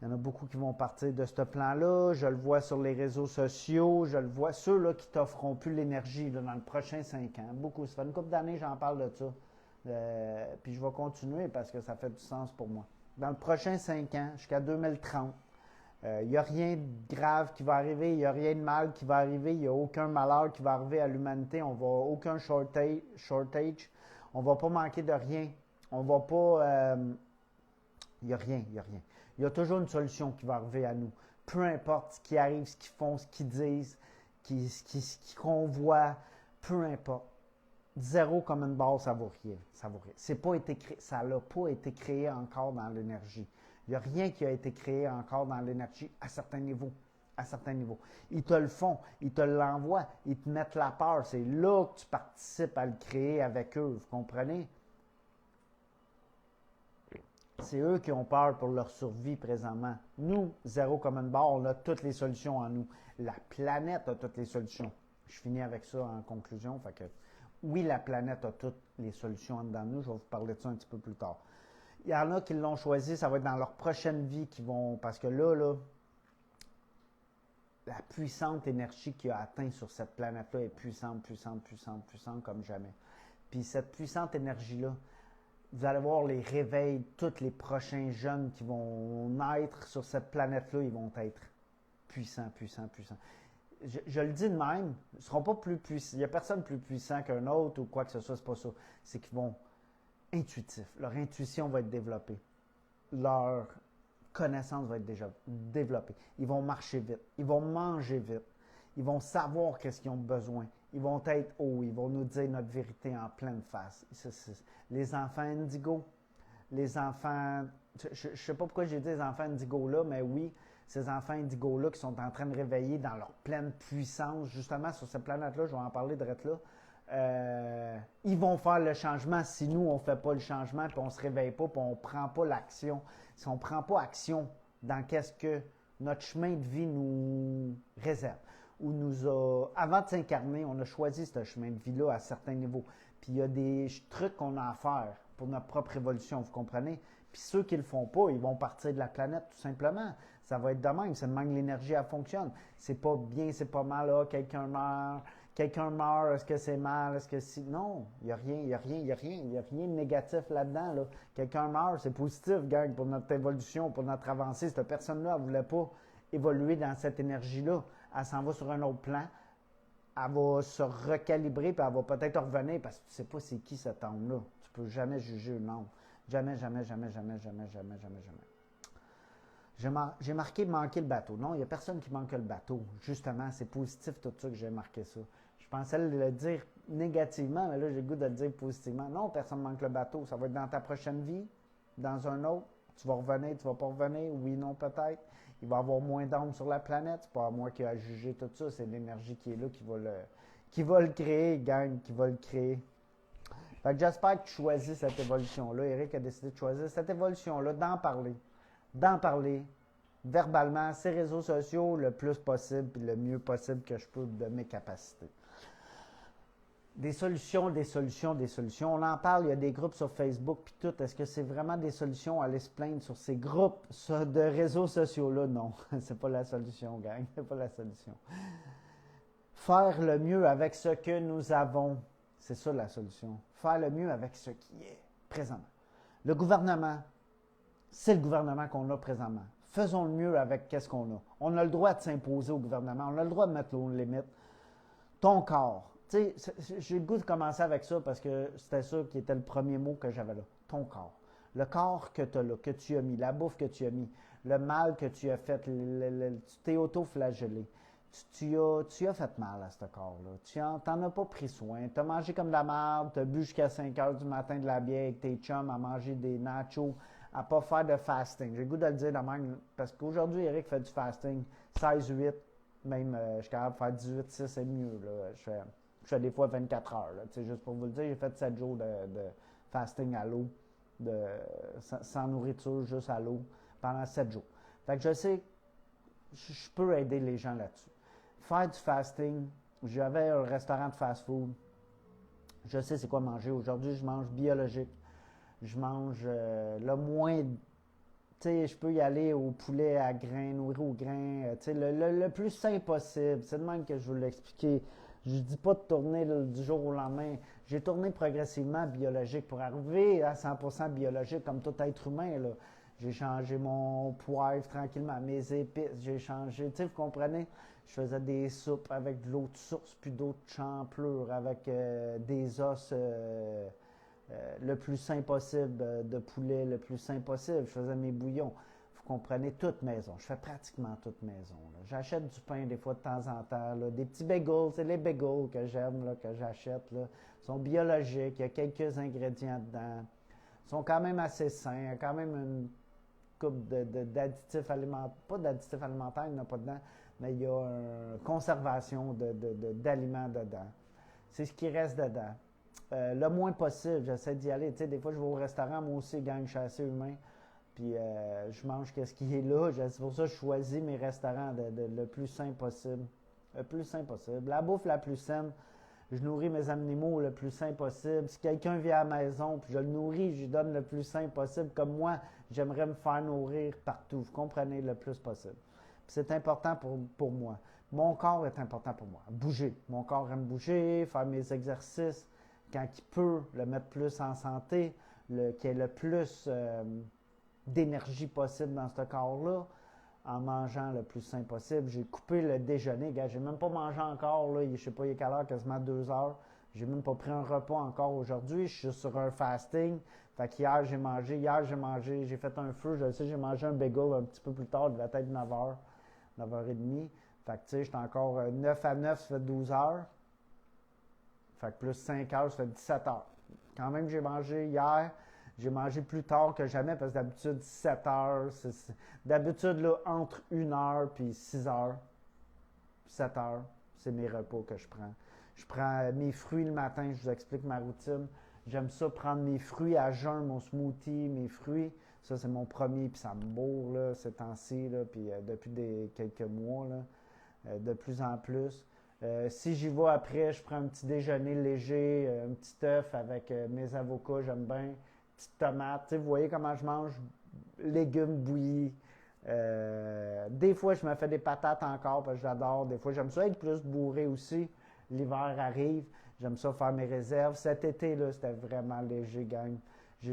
Il y en a beaucoup qui vont partir de ce plan-là. Je le vois sur les réseaux sociaux. Je le vois, ceux-là qui t'offront plus l'énergie dans le prochain 5 ans. Beaucoup. Ça fait une couple d'années j'en parle de ça. Puis je vais continuer parce que ça fait du sens pour moi. Dans le prochain 5 ans, jusqu'à 2030, il n'y a rien de grave qui va arriver, il n'y a rien de mal qui va arriver, il n'y a aucun malheur qui va arriver à l'humanité, aucun shortage, on ne va pas manquer de rien, on va pas, il n'y a rien. Il y a toujours une solution qui va arriver à nous. Peu importe ce qui arrive, ce qu'ils font, ce qu'ils disent, ce qu'on voit, peu importe. Zéro comme une barre, ça vaut rien. Ça n'a pas été créé encore dans l'énergie. Il n'y a rien qui a été créé encore dans l'énergie à certains niveaux. Ils te le font, ils te l'envoient, ils te mettent la peur. C'est là que tu participes à le créer avec eux, vous comprenez? C'est eux qui ont peur pour leur survie présentement. Nous, zéro comme une barre, on a toutes les solutions en nous. La planète a toutes les solutions. Je finis avec ça en conclusion. Fait que, oui, la planète a toutes les solutions en dedans de nous. Je vais vous parler de ça un petit peu plus tard. Il y en a qui l'ont choisi, ça va être dans leur prochaine vie qui vont. Parce que là, la puissante énergie qu'il a atteint sur cette planète-là est puissante comme jamais. Puis cette puissante énergie-là, vous allez voir les réveils, tous les prochains jeunes qui vont naître sur cette planète-là, ils vont être puissants. Je le dis de même, ils ne seront pas plus puissants. Il n'y a personne plus puissant qu'un autre ou quoi que ce soit, c'est pas ça. C'est qu'ils vont intuitifs. Leur intuition va être développée. Leur connaissance va être déjà développée. Ils vont marcher vite. Ils vont manger vite. Ils vont savoir qu'est-ce qu'ils ont besoin. Ils vont être hauts. Ils vont nous dire notre vérité en pleine face. Les enfants indigo, les enfants... Je ne sais pas pourquoi j'ai dit les enfants indigo là, mais oui, ces enfants indigo-là qui sont en train de réveiller dans leur pleine puissance, justement sur cette planète-là, je vais en parler de là, ils vont faire le changement si nous, on ne fait pas le changement, puis on ne se réveille pas, puis on ne prend pas l'action. Si on ne prend pas action dans qu'est-ce que notre chemin de vie nous réserve, ou nous a, avant de s'incarner, on a choisi ce chemin de vie-là à certains niveaux. Puis il y a des trucs qu'on a à faire pour notre propre évolution, vous comprenez? Puis ceux qui ne le font pas, ils vont partir de la planète tout simplement. Ça va être de même, c'est de même que l'énergie elle fonctionne. C'est pas bien, c'est pas mal, là, quelqu'un meurt, quelqu'un meurt, est-ce que c'est mal, est-ce que si... Non, il n'y a rien, il n'y a rien, il n'y a rien, il n'y a rien de négatif là-dedans. Là. Quelqu'un meurt, c'est positif, gang, pour notre évolution, pour notre avancée. Cette personne-là, elle ne voulait pas évoluer dans cette énergie-là. Elle s'en va sur un autre plan. Elle va se recalibrer, puis elle va peut-être revenir, parce que tu ne sais pas c'est qui cet homme-là. Tu ne peux jamais juger un homme. Jamais, jamais, jamais, jamais, jamais, jamais, jamais, jamais. J'ai marqué manquer le bateau. Non, il n'y a personne qui manque le bateau. Justement, c'est positif tout ça que j'ai marqué ça. Je pensais le dire négativement, mais là, j'ai le goût de le dire positivement. Non, personne ne manque le bateau. Ça va être dans ta prochaine vie, dans un autre. Tu vas revenir, tu ne vas pas revenir. Oui, non, peut-être. Il va y avoir moins d'hommes sur la planète. C'est pas moi qui ai à juger tout ça. C'est l'énergie qui est là qui va le créer, gang, qui va le créer. Fait que j'espère que tu choisis cette évolution-là. Eric a décidé de choisir cette évolution-là, d'en parler verbalement, ces réseaux sociaux, le plus possible, puis le mieux possible que je peux de mes capacités. Des solutions, des solutions, des solutions. On en parle, il y a des groupes sur Facebook, puis tout. Est-ce que c'est vraiment des solutions à aller se plaindre sur ces groupes de réseaux sociaux-là? Non, c'est pas la solution, gang. C'est pas la solution. Faire le mieux avec ce que nous avons, c'est ça la solution. Faire le mieux avec ce qui est présentement. Le gouvernement, c'est le gouvernement qu'on a présentement. Faisons le mieux avec ce qu'on a. On a le droit de s'imposer au gouvernement. On a le droit de mettre nos limites. Ton corps. Tu sais, j'ai le goût de commencer avec ça parce que c'était ça qui était le premier mot que j'avais là. Ton corps. Le corps que tu as là, que tu as mis, la bouffe que tu as mis, le mal que tu as fait, tu t'es auto-flagellé. Tu as fait mal à ce corps-là. Tu n'en as pas pris soin. Tu as mangé comme de la merde, tu as bu jusqu'à 5 heures du matin de la bière avec tes chums, à manger des nachos, à ne pas faire de fasting. J'ai le goût de le dire de même, parce qu'aujourd'hui, Eric fait du fasting, 16-8, même je suis capable de faire 18-6, c'est mieux. Là. Je fais des fois 24 heures. Là. Juste pour vous le dire, j'ai fait 7 jours de fasting à l'eau, sans nourriture, juste à l'eau, pendant 7 jours. Fait que je sais, je peux aider les gens là-dessus. Faire du fasting, j'avais un restaurant de fast-food, je sais c'est quoi manger. Aujourd'hui, je mange biologique. Je mange le moins, tu sais, je peux y aller au poulet à grains, nourri au grain, tu sais, le plus sain possible. C'est de même que je veux l'expliquer. Je ne dis pas de tourner là, du jour au lendemain. J'ai tourné progressivement biologique pour arriver à 100% biologique comme tout être humain. Là. J'ai changé mon poivre tranquillement, mes épices, j'ai changé, tu sais, vous comprenez? Je faisais des soupes avec de l'eau de source, puis d'eau de champlure, avec des os le plus sain possible de poulet, le plus sain possible. Je faisais mes bouillons. Vous comprenez, toute maison. Je fais pratiquement toute maison. Là. J'achète du pain des fois de temps en temps. Là. Des petits bagels, c'est les bagels que j'aime, là, que j'achète. Là. Ils sont biologiques, il y a quelques ingrédients dedans. Ils sont quand même assez sains. Il y a quand même une coupe d'additifs alimentaires. Pas d'additifs alimentaires, il n'y en a pas dedans, mais il y a une conservation d'aliments dedans. C'est ce qui reste dedans. Le moins possible, j'essaie d'y aller. Tu sais, des fois, je vais au restaurant, moi aussi, gang, je suis assez humain. Puis, je mange ce qui est là. C'est pour ça que je choisis mes restaurants le plus sain possible. Le plus sain possible. La bouffe la plus saine, je nourris mes animaux le plus sain possible. Si quelqu'un vient à la maison, puis je le nourris, je lui donne le plus sain possible. Comme moi, j'aimerais me faire nourrir partout. Vous comprenez, le plus possible. Puis c'est important pour moi. Mon corps est important pour moi. Bouger. Mon corps aime bouger, faire mes exercices. Quand il peut, le mettre plus en santé, qu'il y ait le plus d'énergie possible dans ce corps-là, en mangeant le plus sain possible. J'ai coupé le déjeuner, gars, j'ai même pas mangé encore, là, je ne sais pas il est quelle heure, quasiment 2 heures. J'ai même pas pris un repas encore aujourd'hui, je suis sur un fasting. Fait qu'hier, j'ai mangé, j'ai fait un feu, je sais, j'ai mangé un bagel un petit peu plus tard, il devait être 9 heures, 9h30. Fait que tu sais, j'étais encore 9 à 9, ça fait 12 heures. Fait que plus 5 heures, ça fait 17 heures. Quand même, j'ai mangé hier. J'ai mangé plus tard que jamais parce que d'habitude, 7 heures. D'habitude, là, entre 1 heure puis 6 heures. 7 heures, c'est mes repas que je prends. Je prends mes fruits le matin, je vous explique ma routine. J'aime ça prendre mes fruits à jeun, mon smoothie, mes fruits. Ça, c'est mon premier, puis ça me bourre, là, ces temps-ci, là, puis depuis quelques mois, là, de plus en plus. Si j'y vais après, je prends un petit déjeuner léger, un petit œuf avec mes avocats, j'aime bien, petite tomate. Vous voyez comment je mange, légumes bouillis. Des fois, je me fais des patates encore parce que j'adore. Des fois, j'aime ça être plus bourré aussi. l'hiver arrive. J'aime ça faire mes réserves. Cet été, là, c'était vraiment léger, gang.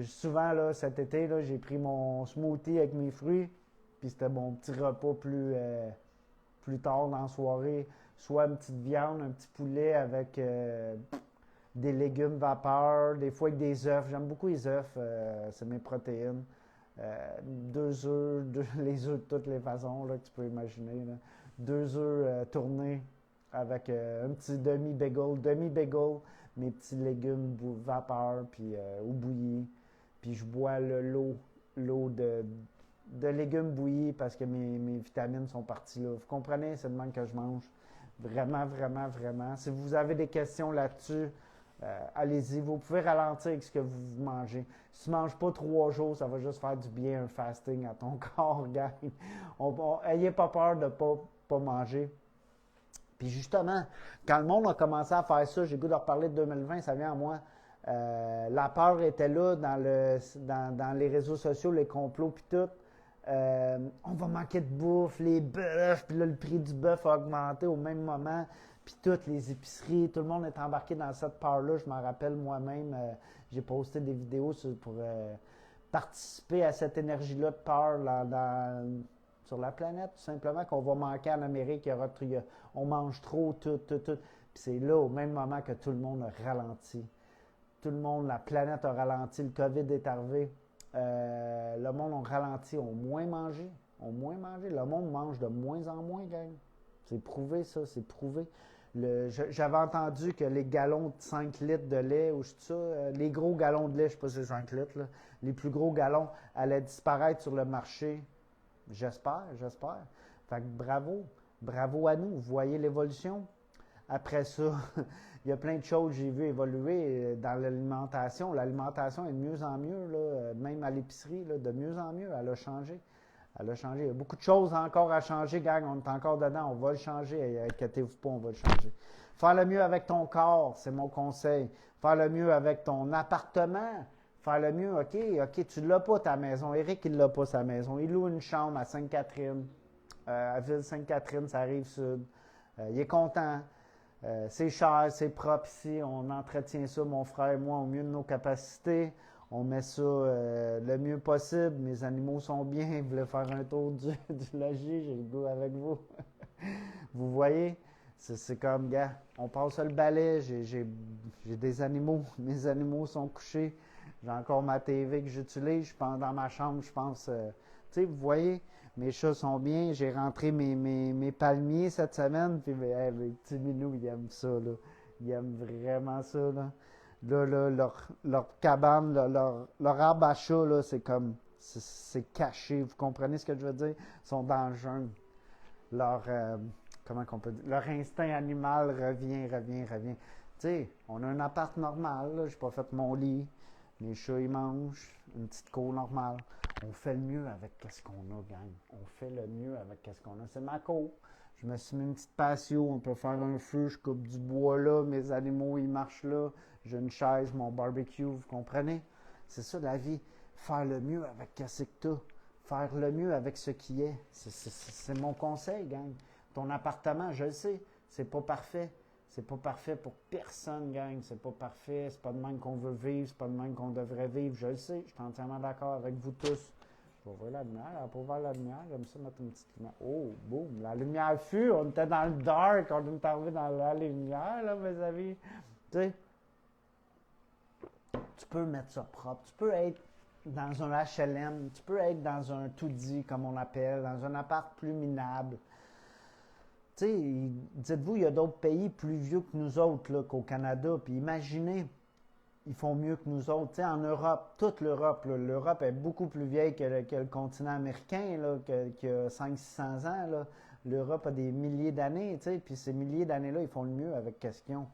Souvent, là, cet été, là, j'ai pris mon smoothie avec mes fruits, puis c'était mon petit repas plus tard dans la soirée. Soit une petite viande, un petit poulet avec des légumes vapeur, des fois avec des œufs. J'aime beaucoup les œufs, c'est mes protéines. 2 œufs, les œufs de toutes les façons là, que tu peux imaginer. Là. 2 œufs tournés avec un petit demi-bagel, mes petits légumes vapeur puis, ou bouillis. Puis je bois l'eau de légumes bouillis parce que mes vitamines sont parties là. Vous comprenez, c'est le même que je mange. Vraiment, vraiment, vraiment. Si vous avez des questions là-dessus, allez-y. Vous pouvez ralentir avec ce que vous mangez. Si tu ne manges pas 3 jours, ça va juste faire du bien, un fasting à ton corps, gang. Ayez pas peur de ne pas manger. Puis justement, quand le monde a commencé à faire ça, j'ai le goût de reparler de 2020, ça vient à moi. La peur était là dans les réseaux sociaux, les complots, puis tout. On va manquer de bouffe, les bœufs, puis là, le prix du bœuf a augmenté au même moment, puis toutes les épiceries, tout le monde est embarqué dans cette peur-là. Je m'en rappelle moi-même, j'ai posté des vidéos pour participer à cette énergie-là de peur sur la planète, tout simplement, qu'on va manquer en Amérique, on mange trop, tout. Puis c'est là, au même moment que tout le monde a ralenti. Tout le monde, la planète a ralenti, le COVID est arrivé. Le monde a ralenti, ont moins mangé. Le monde mange de moins en moins, gang. C'est prouvé, ça, c'est prouvé. J'avais entendu que les gallons de 5 litres de lait, ou ça, les gros gallons de lait, je ne sais pas si c'est 5 litres, là, les plus gros gallons allaient disparaître sur le marché. J'espère. Fait que bravo à nous. Vous voyez l'évolution. Après ça, il y a plein de choses que j'ai vu évoluer dans l'alimentation. L'alimentation est de mieux en mieux, là, même à l'épicerie, là, de mieux en mieux. Elle a changé. Il y a beaucoup de choses encore à changer, gang. On est encore dedans. On va le changer. Inquiétez-vous pas, on va le changer. Faire le mieux avec ton corps, c'est mon conseil. Faire le mieux avec ton appartement. Faire le mieux, OK, tu ne l'as pas ta maison. Eric, il ne l'a pas sa maison. Il loue une chambre à Sainte-Catherine, à Ville-Sainte-Catherine, ça arrive sud. Il est content. C'est cher, c'est propre ici. On entretient ça, mon frère et moi, au mieux de nos capacités. On met ça le mieux possible. Mes animaux sont bien. Ils voulaient faire un tour du logis. J'ai le goût avec vous. Vous voyez? C'est comme, gars, on passe le balai. J'ai des animaux. Mes animaux sont couchés. J'ai encore ma TV que j'utilise. Je pense dans ma chambre, je pense. Tu sais, vous voyez, mes chats sont bien. J'ai rentré mes palmiers cette semaine. Puis mes petits minous, ils aiment ça, là. Ils aiment vraiment ça, là. Là, leur cabane, leur arbre à chat, là, c'est comme. C'est caché. Vous comprenez ce que je veux dire? Ils sont dans le jungle. Comment qu'on peut dire? Leur instinct animal revient. Tu sais, on a un appart normal, là. J'ai pas fait mon lit. Les chats, ils mangent, une petite cour normale. On fait le mieux avec ce qu'on a, gang. On fait le mieux avec ce qu'on a. C'est ma cour. Je me suis mis une petite patio, on peut faire un feu, je coupe du bois là, mes animaux, ils marchent là. J'ai une chaise, mon barbecue, vous comprenez? C'est ça la vie. Faire le mieux avec ce que tu as. Faire le mieux avec ce qui est. C'est mon conseil, gang. Ton appartement, je le sais, c'est pas parfait. C'est pas parfait pour personne, gang. C'est pas parfait. C'est pas de même qu'on veut vivre. C'est pas de même qu'on devrait vivre. Je le sais. Je suis entièrement d'accord avec vous tous. Je vais ouvrir la lumière. Elle n'a pas ouvert la lumière. J'aime ça mettre une petite lumière. Oh, boum. La lumière fut. On était dans le dark. On est arrivé dans la lumière, là, mes amis. Tu sais, tu peux mettre ça propre. Tu peux être dans un HLM. Tu peux être dans un tout-dit, comme on appelle, dans un appart plus minable. Tu sais, dites-vous, il y a d'autres pays plus vieux que nous autres, là, qu'au Canada. Puis imaginez, ils font mieux que nous autres. Tu sais, en Europe, toute l'Europe, là, l'Europe est beaucoup plus vieille que le continent américain, là, qui a 500-600 ans. Là. L'Europe a des milliers d'années, tu sais, puis ces milliers d'années-là, ils font le mieux avec ce qu'ils ont.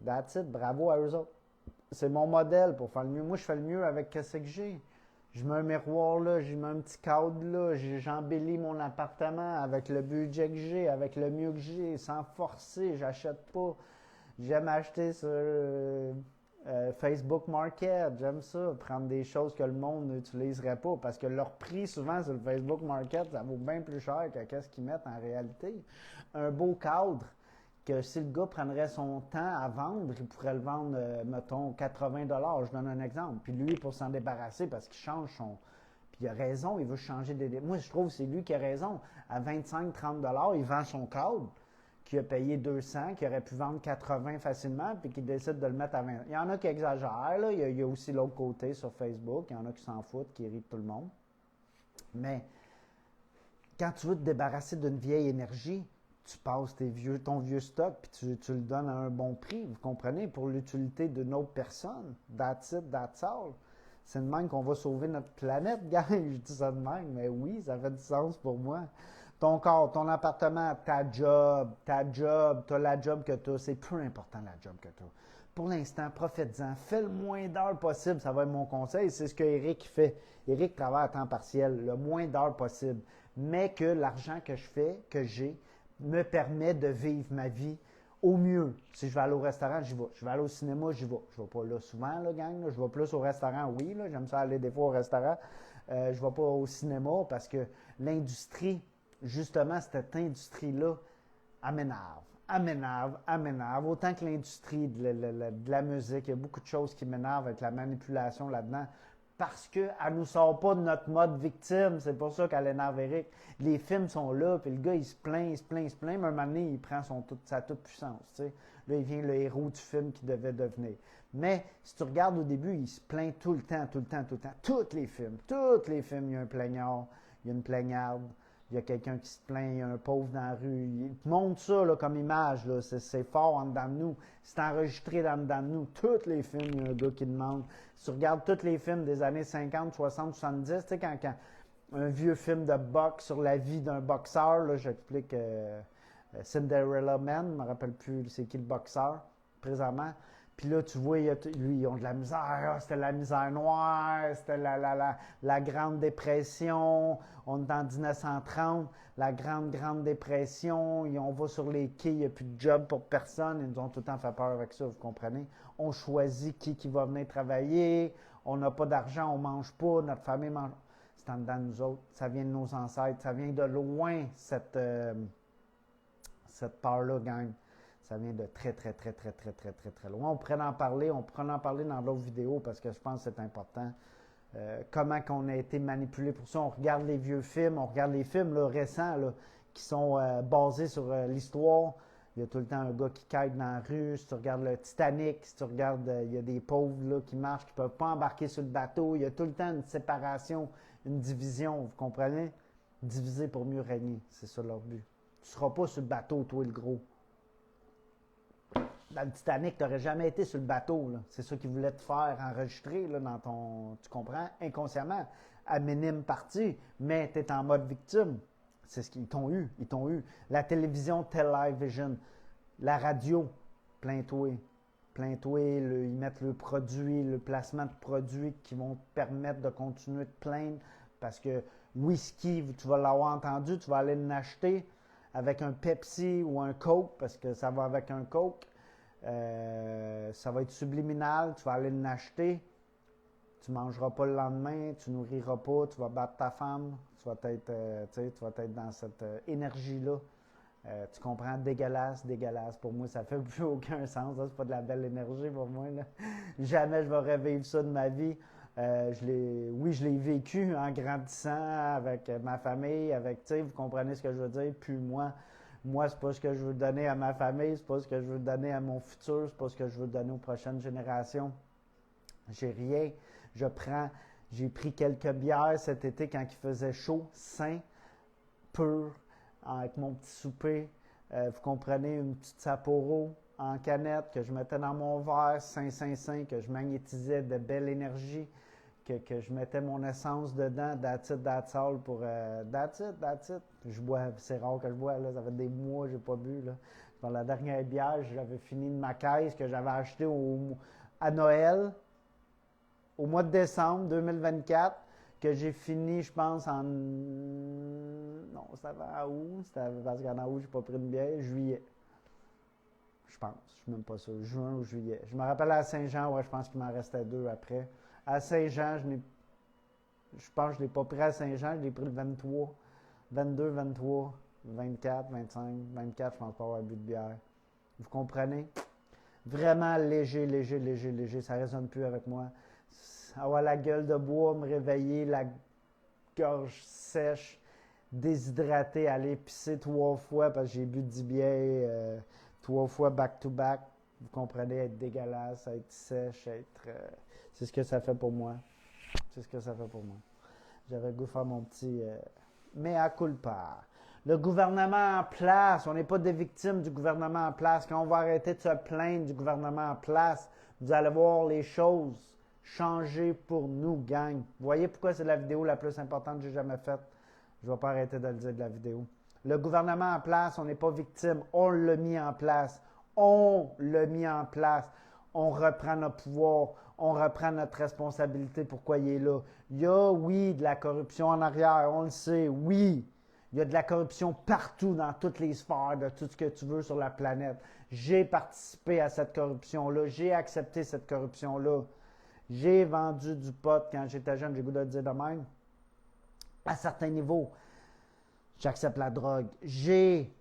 That's it, bravo à eux autres. C'est mon modèle pour faire le mieux. Moi, je fais le mieux avec ce que j'ai. Je mets un miroir là, je mets un petit cadre là, j'embellis mon appartement avec le budget que j'ai, avec le mieux que j'ai, sans forcer, j'achète pas. J'aime acheter sur Facebook Market, j'aime ça, prendre des choses que le monde n'utiliserait pas, parce que leur prix souvent sur le Facebook Market, ça vaut bien plus cher que ce qu'ils mettent en réalité. Un beau cadre que si le gars prendrait son temps à vendre, il pourrait le vendre, mettons, 80 $. Je donne un exemple. Puis lui, pour s'en débarrasser, parce qu'il change son... Puis il a raison, il veut changer des... Moi, je trouve que c'est lui qui a raison. À 25-30 $, il vend son câble, qui a payé 200, qui aurait pu vendre 80 facilement, puis qui décide de le mettre à 20. Il y en a qui exagèrent, là. Il y a aussi l'autre côté sur Facebook. Il y en a qui s'en foutent, qui irritent tout le monde. Mais quand tu veux te débarrasser d'une vieille énergie, tu passes ton vieux stock puis tu le donnes à un bon prix, vous comprenez, pour l'utilité d'une autre personne. That's it, that's all. C'est de même qu'on va sauver notre planète, gang. Je dis ça de même, mais oui, ça fait du sens pour moi. Ton corps, ton appartement, ta job, t'as la job que tu as, c'est peu important la job que tu as. Pour l'instant, profite-en, fais le moins d'heures possible, ça va être mon conseil, c'est ce que Eric fait. Eric travaille à temps partiel, le moins d'heures possible, mais que l'argent que je fais, que j'ai, me permet de vivre ma vie au mieux. Si je vais aller au restaurant, j'y vais. Je vais aller au cinéma, j'y vais. Je ne vais pas là souvent, là, gang. Là. Je vais plus au restaurant, oui. Là, j'aime ça aller des fois au restaurant. Je ne vais pas au cinéma parce que l'industrie, justement, cette industrie-là, elle m'énerve. Autant que l'industrie de la musique, il y a beaucoup de choses qui m'énervent avec la manipulation là-dedans. Parce qu'elle ne nous sort pas de notre mode victime. C'est pour ça qu'elle énerve Eric. Les films sont là, puis le gars, il se plaint. Mais à un moment donné, il prend sa toute-puissance. Là, il devient le héros du film qu'il devait devenir. Mais si tu regardes au début, il se plaint tout le temps. Tous les films, il y a un plaignard, il y a une plaignarde, il y a quelqu'un qui se plaint, il y a un pauvre dans la rue. Il te montre ça là, comme image, là. C'est fort en dedans de nous. C'est enregistré en dedans de nous. Tous les films, il y a un gars qui demande. Si tu regardes tous les films des années 50, 60, 70, tu sais, quand un vieux film de boxe sur la vie d'un boxeur, là, j'explique Cinderella Man, je ne me rappelle plus c'est qui le boxeur présentement. Puis là, tu vois, lui, ils ont de la misère. C'était la misère noire, c'était la Grande Dépression. On est en 1930, la Grande Dépression. On va sur les quais, il n'y a plus de job pour personne. Ils nous ont tout le temps fait peur avec ça, vous comprenez? On choisit qui va venir travailler. On n'a pas d'argent, on ne mange pas. Notre famille mange. C'est en dedans de nous autres. Ça vient de nos ancêtres. Ça vient de loin, cette peur-là, gang. Ça vient de très loin. On pourrait en parler dans d'autres vidéos parce que je pense que c'est important. Comment qu'on a été manipulé pour ça. On regarde les vieux films, on regarde les films là, récents là, qui sont basés sur l'histoire. Il y a tout le temps un gars qui quête dans la rue. Si tu regardes le Titanic, si tu regardes, il y a des pauvres là, qui marchent, qui ne peuvent pas embarquer sur le bateau. Il y a tout le temps une séparation, une division, vous comprenez? Diviser pour mieux régner, c'est ça leur but. Tu ne seras pas sur le bateau, toi le gros. Dans le Titanic, tu n'aurais jamais été sur le bateau. Là. C'est ça qu'ils voulaient te faire enregistrer là, dans ton. Tu comprends? Inconsciemment, à minime partie, mais tu es en mode victime. C'est ce qu'ils t'ont eu. Ils t'ont eu. La télévision, Television. La radio, plains-toi. Plains-toi. Ils mettent le produit, le placement de produits qui vont te permettre de continuer de plaindre. Parce que whisky, tu vas l'avoir entendu, tu vas aller l'acheter avec un Pepsi ou un Coke, parce que ça va avec un Coke. Ça va être subliminal, tu vas aller l'acheter, tu ne mangeras pas le lendemain, tu ne nourriras pas, tu vas battre ta femme, tu vas être dans cette énergie-là. Tu comprends? Dégueulasse. Pour moi, ça ne fait plus aucun sens. C'est pas de la belle énergie pour moi. Là. Jamais je vais revivre ça de ma vie. Je l'ai vécu en grandissant avec ma famille, vous comprenez ce que je veux dire? Puis moi, c'est pas ce que je veux donner à ma famille, c'est pas ce que je veux donner à mon futur, c'est pas ce que je veux donner aux prochaines générations. J'ai rien. J'ai pris quelques bières cet été quand il faisait chaud, sain, pur, avec mon petit souper. Vous comprenez, une petite Sapporo en canette que je mettais dans mon verre, sain, que je magnétisais de belle énergie. Que je mettais mon essence dedans, that's all pour that's it. Je bois, c'est rare que je bois, là, ça fait des mois que je n'ai pas bu. Là. Dans la dernière bière, j'avais fini de ma caisse que j'avais achetée à Noël, au mois de décembre 2024, que j'ai fini, je pense, non, c'était en août, parce qu'en août, je n'ai pas pris de bière, juillet. Je pense, je ne suis même pas sûr, juin ou juillet. Je me rappelle à Saint-Jean, ouais, je pense qu'il m'en restait 2 après. À Saint-Jean, je pense que je ne l'ai pas pris à Saint-Jean, je l'ai pris le 22, 23, 24, 25, 24, je pense pas avoir bu de bière. Vous comprenez? Vraiment léger, léger, léger, léger. Ça ne résonne plus avec moi. Avoir la gueule de bois, me réveiller, la gorge sèche, déshydraté, aller pisser 3 fois parce que j'ai bu 10 bières 3 fois back-to-back. Vous comprenez? Être dégueulasse, être sèche, être... c'est ce que ça fait pour moi. C'est ce que ça fait pour moi. J'avais le goût de faire mon petit mea culpa. Le gouvernement en place, on n'est pas des victimes du gouvernement en place. Quand on va arrêter de se plaindre du gouvernement en place, vous allez voir les choses changer pour nous, gang. Vous voyez pourquoi c'est la vidéo la plus importante que j'ai jamais faite? Je ne vais pas arrêter de le dire de la vidéo. Le gouvernement en place, on n'est pas victime. On l'a mis en place. On l'a mis en place. On reprend notre pouvoir. On reprend notre responsabilité. Pourquoi il est là? Il y a, oui, de la corruption en arrière. On le sait. Oui. Il y a de la corruption partout dans toutes les sphères de tout ce que tu veux sur la planète. J'ai participé à cette corruption-là. J'ai accepté cette corruption-là. J'ai vendu du pot quand j'étais jeune, j'ai le goût de le dire de même. À certains niveaux, j'accepte la drogue. J'ai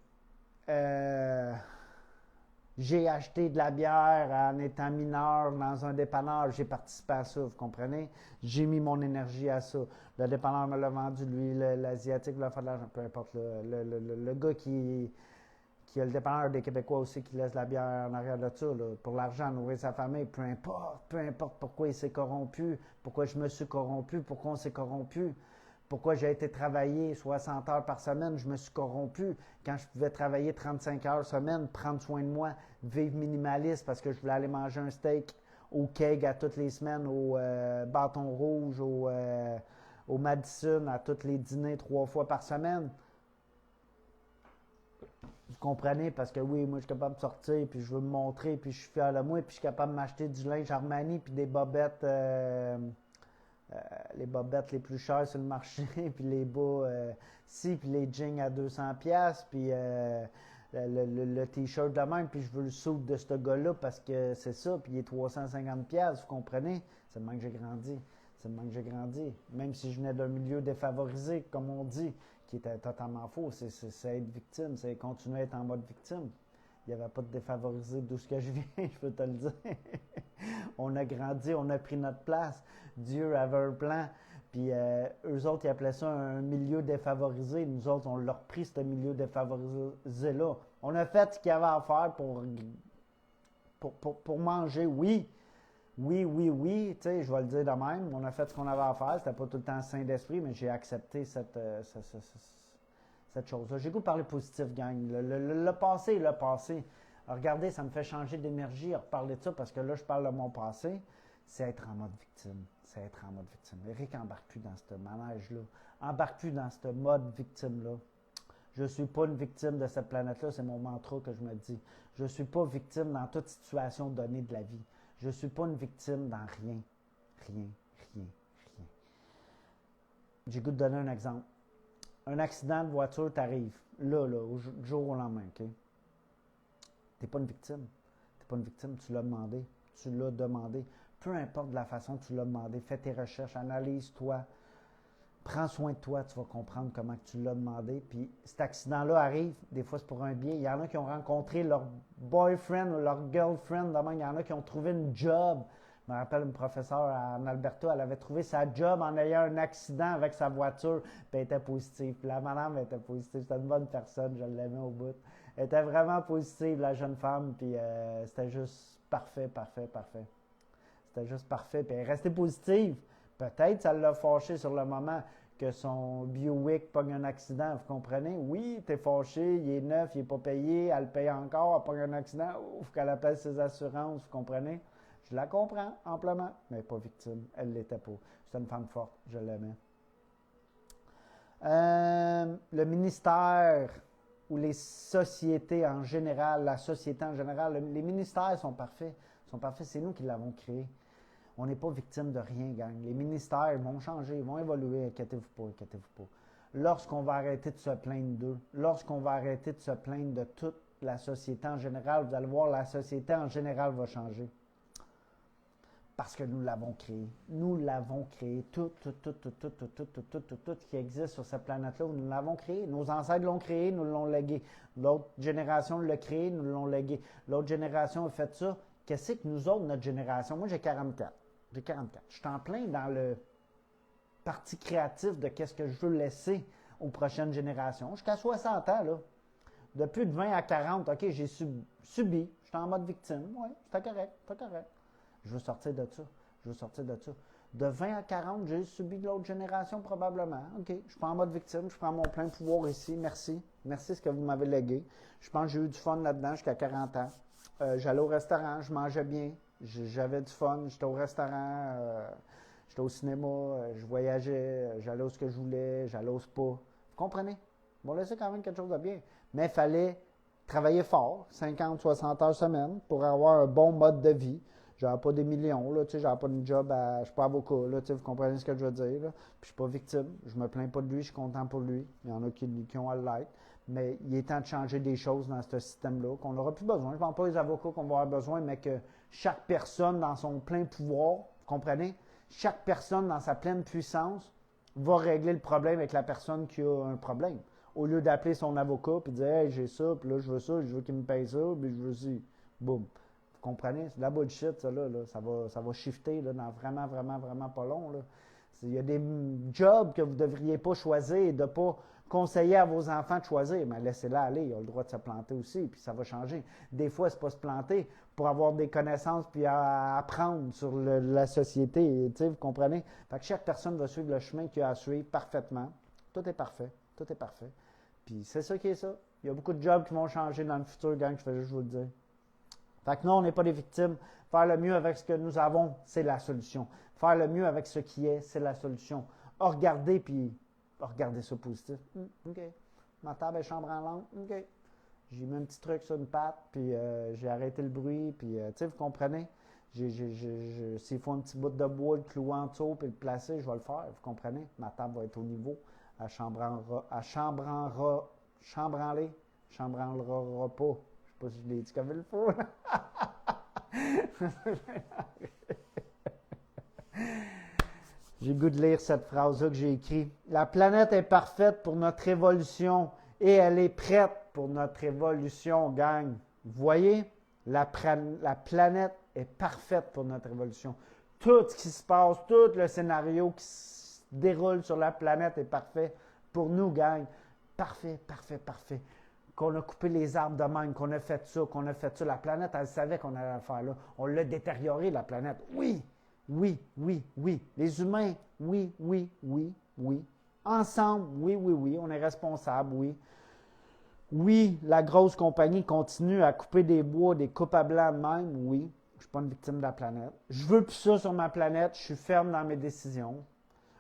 acheté de la bière en étant mineur dans un dépanneur. J'ai participé à ça, vous comprenez? J'ai mis mon énergie à ça. Le dépanneur me l'a vendu, lui, l'Asiatique l'a fait de l'argent. Peu importe, le gars qui a le dépanneur des Québécois aussi qui laisse la bière en arrière de ça, là, pour l'argent, nourrir sa famille, peu importe pourquoi il s'est corrompu, pourquoi je me suis corrompu, pourquoi on s'est corrompu. Pourquoi j'ai été travailler 60 heures par semaine, je me suis corrompu. Quand je pouvais travailler 35 heures semaine, prendre soin de moi, vivre minimaliste parce que je voulais aller manger un steak au keg à toutes les semaines, au bâton rouge, au Madison, à tous les dîners 3 fois par semaine. Vous comprenez? Parce que oui, moi, je suis capable de sortir, puis je veux me montrer, puis je suis fier de moi, puis je suis capable de m'acheter du linge Armani, puis des bobettes... les bobettes les plus chères sur le marché, puis les bas puis les jeans à 200$, puis le t-shirt de même, puis je veux le soude de ce gars-là parce que c'est ça, puis il est 350$, vous comprenez? C'est le moment que j'ai grandi. C'est le moment que j'ai grandi. Même si je venais d'un milieu défavorisé, comme on dit, qui était totalement faux, c'est être victime, c'est continuer à être en mode victime. Il n'y avait pas de défavorisé d'où ce que je viens, je peux te le dire. On a grandi, on a pris notre place. Dieu avait un plan. Puis eux autres, ils appelaient ça un milieu défavorisé. Nous autres, on leur pris ce milieu défavorisé-là. On a fait ce qu'il y avait à faire pour manger, oui. Oui. Tu sais, je vais le dire de même. On a fait ce qu'on avait à faire. C'était pas tout le temps sain d'esprit, mais j'ai accepté cette chose-là. J'ai goût de parler positif, gang. Le passé est le passé. Alors, regardez, ça me fait changer d'énergie à reparler de ça parce que là, je parle de mon passé. C'est être en mode victime. C'est être en mode victime. Eric, embarque plus dans ce manège-là. Embarque plus dans ce mode victime-là. Je ne suis pas une victime de cette planète-là. C'est mon mantra que je me dis. Je ne suis pas victime dans toute situation donnée de la vie. Je ne suis pas une victime dans rien. Rien. J'ai goût de donner un exemple. Un accident de voiture t'arrive, là, du jour au lendemain, OK? T'es pas une victime. T'es pas une victime, tu l'as demandé. Tu l'as demandé. Peu importe la façon que tu l'as demandé, fais tes recherches, analyse-toi, prends soin de toi, tu vas comprendre comment tu l'as demandé. Puis cet accident-là arrive, des fois c'est pour un bien. Il y en a qui ont rencontré leur boyfriend ou leur girlfriend, il y en a qui ont trouvé une job. Je me rappelle une professeure en Alberta, elle avait trouvé sa job en ayant un accident avec sa voiture, puis elle était positive. Puis la madame était positive, c'était une bonne personne, je l'aimais au bout. Elle était vraiment positive, la jeune femme, puis c'était juste parfait. C'était juste parfait, puis elle est restée positive. Peut-être ça l'a fâché sur le moment que son Buick pogne un accident, vous comprenez? Oui, t'es fâché, il est neuf, il n'est pas payé, elle le paye encore, elle pogne un accident, ouf, qu'elle appelle ses assurances, vous comprenez? Je la comprends amplement, mais pas victime. Elle ne l'était pas. C'était une femme forte, je l'aimais. Le ministère ou les sociétés en général, la société en général, les ministères sont parfaits. C'est nous qui l'avons créé. On n'est pas victime de rien, gang. Les ministères vont changer, vont évoluer, inquiétez-vous pas. Lorsqu'on va arrêter de se plaindre d'eux, lorsqu'on va arrêter de se plaindre de toute la société en général, vous allez voir, la société en général va changer. Parce que nous l'avons créé. Nous l'avons créé. Tout qui existe sur cette planète-là, nous l'avons créé. Nos ancêtres l'ont créé, nous l'ont légué. L'autre génération l'a créé, nous l'ont légué. L'autre génération a fait ça. Qu'est-ce que nous autres, notre génération? Moi, j'ai 44. J'ai 44. Je suis en plein dans le parti créatif de qu'est-ce que je veux laisser aux prochaines générations. Jusqu'à 60 ans, là. De plus de 20 à 40, OK, j'ai subi. Je suis en mode victime. Oui, c'était correct, c'était correct. Je veux sortir de ça. Je veux sortir de ça. De 20 à 40, j'ai subi de l'autre génération probablement. OK, je suis pas en mode victime. Je prends mon plein pouvoir ici. Merci. Merci ce que vous m'avez légué. Je pense que j'ai eu du fun là-dedans jusqu'à 40 ans. J'allais au restaurant, je mangeais bien. J'avais du fun. J'étais au restaurant. J'étais au cinéma. Je voyageais. J'allais où ce que je voulais. J'allais au spa. Vous comprenez? Bon, là, c'est quand même quelque chose de bien. Mais il fallait travailler fort, 50, 60 heures semaine, pour avoir un bon mode de vie. J'avais pas des millions, là, tu sais, j'avais pas de job, je suis pas avocat, là, tu sais, vous comprenez ce que je veux dire, là. Puis je suis pas victime, je me plains pas de lui, je suis content pour lui. Il y en a qui ont à l'être. Mais il est temps de changer des choses dans ce système-là, qu'on n'aura plus besoin. Je ne parle pas des avocats qu'on va avoir besoin, mais que chaque personne dans son plein pouvoir, vous comprenez? Chaque personne dans sa pleine puissance va régler le problème avec la personne qui a un problème. Au lieu d'appeler son avocat et de dire « Hey, j'ai ça, puis là, je veux qu'il me paye ça, puis je veux aussi. » Boum. Vous comprenez? C'est de la bullshit, ça, là. Ça va shifter là, dans vraiment, vraiment, vraiment pas long, là. Il y a des jobs que vous ne devriez pas choisir et de ne pas conseiller à vos enfants de choisir. Mais laissez-la aller, ils ont le droit de se planter aussi, puis ça va changer. Des fois, c'est pas se planter pour avoir des connaissances puis apprendre sur la société. Vous comprenez? Fait que chaque personne va suivre le chemin qu'il a à suivre parfaitement. Tout est parfait. Tout est parfait. Puis c'est ça qui est ça. Il y a beaucoup de jobs qui vont changer dans le futur, gang, je fais juste vous le dire. Fait que non, on n'est pas des victimes. Faire le mieux avec ce que nous avons, c'est la solution. Faire le mieux avec ce qui est, c'est la solution. Regardez, puis regardez ça positif. OK. Ma table est chambre en lampe. OK. J'ai mis un petit truc sur une patte, puis j'ai arrêté le bruit, puis tu sais, vous comprenez? S'il faut un petit bout de bois, le clouer en dessous, puis le placer, je vais le faire, vous comprenez? Ma table va être au niveau. Elle chambranlera pas. Je sais pas si je l'ai dit comme il faut. J'ai le goût de lire cette phrase-là que j'ai écrite. La planète est parfaite pour notre évolution et elle est prête pour notre évolution, gang. Vous voyez? La planète est parfaite pour notre évolution. Tout ce qui se passe, tout le scénario qui se déroule sur la planète est parfait pour nous, gang. Parfait, parfait, parfait. Qu'on a coupé les arbres de même, qu'on a fait ça, qu'on a fait ça. La planète, elle savait qu'on allait le faire là. On l'a détérioré, la planète. Oui, oui, oui, oui. Les humains, oui, oui, oui, oui. Ensemble, oui, oui, oui. On est responsable, oui. Oui, la grosse compagnie continue à couper des bois, des coupes à blanc de même, oui. Je ne suis pas une victime de la planète. Je veux plus ça sur ma planète. Je suis ferme dans mes décisions.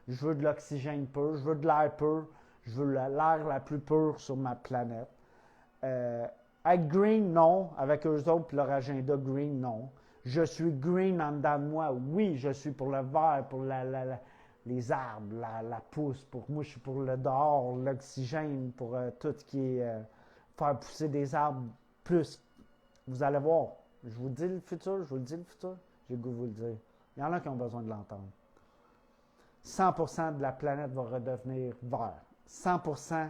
Je veux de l'oxygène pur. Je veux de l'air pur. Je veux l'air la plus pure sur ma planète. Avec Green, non. Avec eux autres et leur agenda Green, non. Je suis Green en dedans de moi. Oui, je suis pour le vert, pour les arbres, la pousse. Pour moi, je suis pour le dehors, l'oxygène, pour tout ce qui est faire pousser des arbres plus. Vous allez voir. Je vous dis le futur, je vous le dis le futur. J'ai le goût de vous le dire. Il y en a qui ont besoin de l'entendre. 100% de la planète va redevenir vert. 100%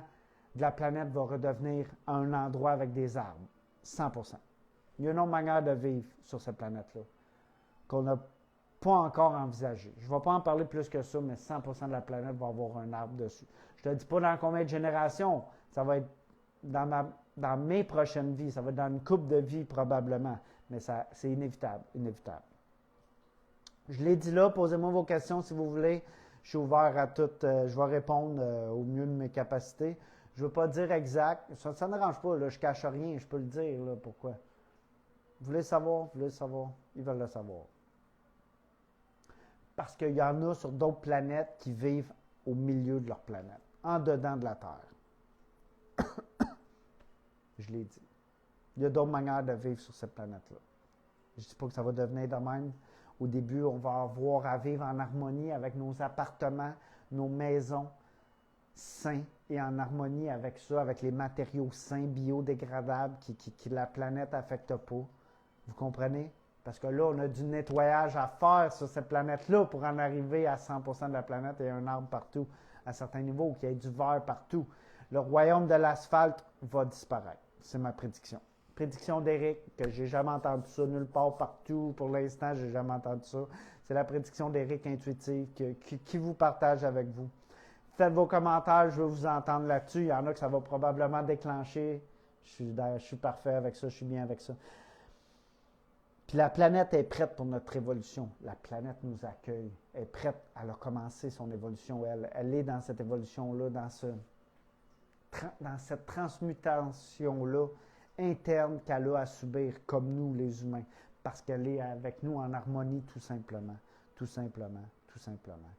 de la planète va redevenir un endroit avec des arbres. 100%. Il y a une autre manière de vivre sur cette planète-là qu'on n'a pas encore envisagée. Je ne vais pas en parler plus que ça, mais 100% de la planète va avoir un arbre dessus. Je ne te dis pas dans combien de générations. Ça va être dans mes prochaines vies. Ça va être dans une couple de vies probablement. Mais c'est inévitable, inévitable. Je l'ai dit là, posez-moi vos questions si vous voulez. Je suis ouvert à tout. Je vais répondre au mieux de mes capacités. Je ne veux pas dire exact. Ça ne dérange pas. Là, je ne cache rien. Je peux le dire. Là, pourquoi? Vous voulez savoir? Vous voulez le savoir? Ils veulent le savoir. Parce qu'il y en a sur d'autres planètes qui vivent au milieu de leur planète, en dedans de la Terre. Je l'ai dit. Il y a d'autres manières de vivre sur cette planète-là. Je ne dis pas que ça va devenir de même. Au début, on va avoir à vivre en harmonie avec nos appartements, nos maisons sains et en harmonie avec ça, avec les matériaux sains, biodégradables que la planète n'affecte pas. Vous comprenez? Parce que là, on a du nettoyage à faire sur cette planète-là pour en arriver à 100% de la planète et un arbre partout à certains niveaux, qu'il y ait du vert partout. Le royaume de l'asphalte va disparaître. C'est ma prédiction. Prédiction d'Éric, que j'ai jamais entendu ça nulle part partout. Pour l'instant, j'ai jamais entendu ça. C'est la prédiction d'Éric intuitive qui vous partage avec vous. Faites vos commentaires, je veux vous entendre là-dessus. Il y en a que ça va probablement déclencher. Je suis parfait avec ça, je suis bien avec ça. Puis la planète est prête pour notre évolution. La planète nous accueille. Elle est prête. Elle a commencé son évolution. Elle est dans cette évolution-là, dans cette transmutation-là interne qu'elle a à subir, comme nous, les humains. Parce qu'elle est avec nous en harmonie, tout simplement. Tout simplement. Tout simplement.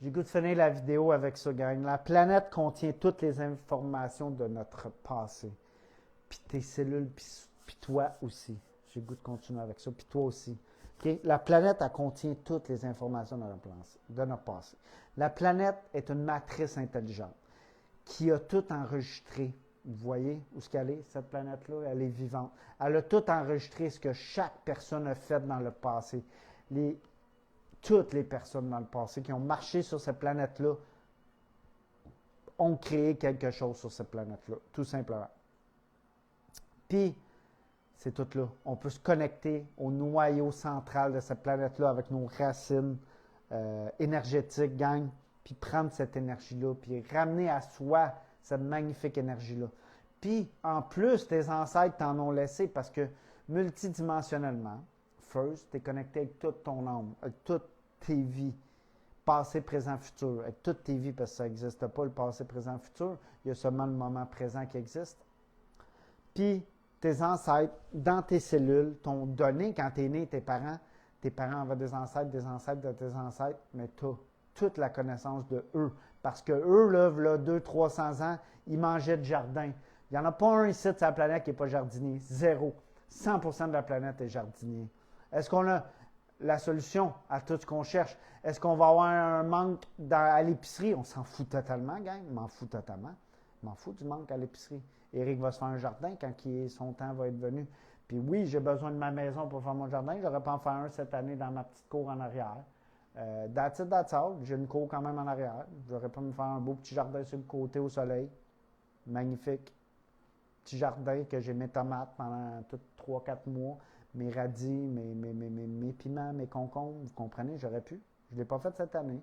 J'ai goût de finir la vidéo avec ça, gang. La planète contient toutes les informations de notre passé. Puis tes cellules, puis toi aussi. J'ai goût de continuer avec ça, puis toi aussi. Okay? La planète, elle contient toutes les informations de notre passé. La planète est une matrice intelligente qui a tout enregistré. Vous voyez où est-ce qu'elle est, cette planète-là? Elle est vivante. Elle a tout enregistré, ce que chaque personne a fait dans le passé. Toutes les personnes dans le passé qui ont marché sur cette planète-là ont créé quelque chose sur cette planète-là, tout simplement. Puis, c'est tout là. On peut se connecter au noyau central de cette planète-là avec nos racines énergétiques, gang, puis prendre cette énergie-là, puis ramener à soi cette magnifique énergie-là. Puis, en plus, tes ancêtres t'en ont laissé parce que multidimensionnellement, first, tu es connecté avec toute ton âme, avec toutes tes vies, passé, présent, futur, avec toutes tes vies, parce que ça n'existe pas, le passé, présent, futur. Il y a seulement le moment présent qui existe. Puis, tes ancêtres, dans tes cellules, t'ont donné, quand tu es né, tes parents avaient des ancêtres de tes ancêtres, mais tu as toute la connaissance de eux. Parce que eux, là 200-300 ans, ils mangeaient de jardin. Il n'y en a pas un ici de sa planète qui n'est pas jardinier. Zéro. 100% de la planète est jardinier. Est-ce qu'on a la solution à tout ce qu'on cherche? Est-ce qu'on va avoir un manque à l'épicerie? On s'en fout totalement, gang. Je m'en fous totalement. Je m'en fous du manque à l'épicerie. Éric va se faire un jardin quand son temps va être venu. Puis oui, j'ai besoin de ma maison pour faire mon jardin. J'aurais pas en faire un cette année dans ma petite cour en arrière. That's it, that's all. J'ai une cour quand même en arrière. J'aurais pas me faire un beau petit jardin sur le côté au soleil. Magnifique. Petit jardin que j'ai mes tomates pendant 3-4 mois. Mes radis, mes piments, mes concombres, vous comprenez, j'aurais pu. Je ne l'ai pas fait cette année.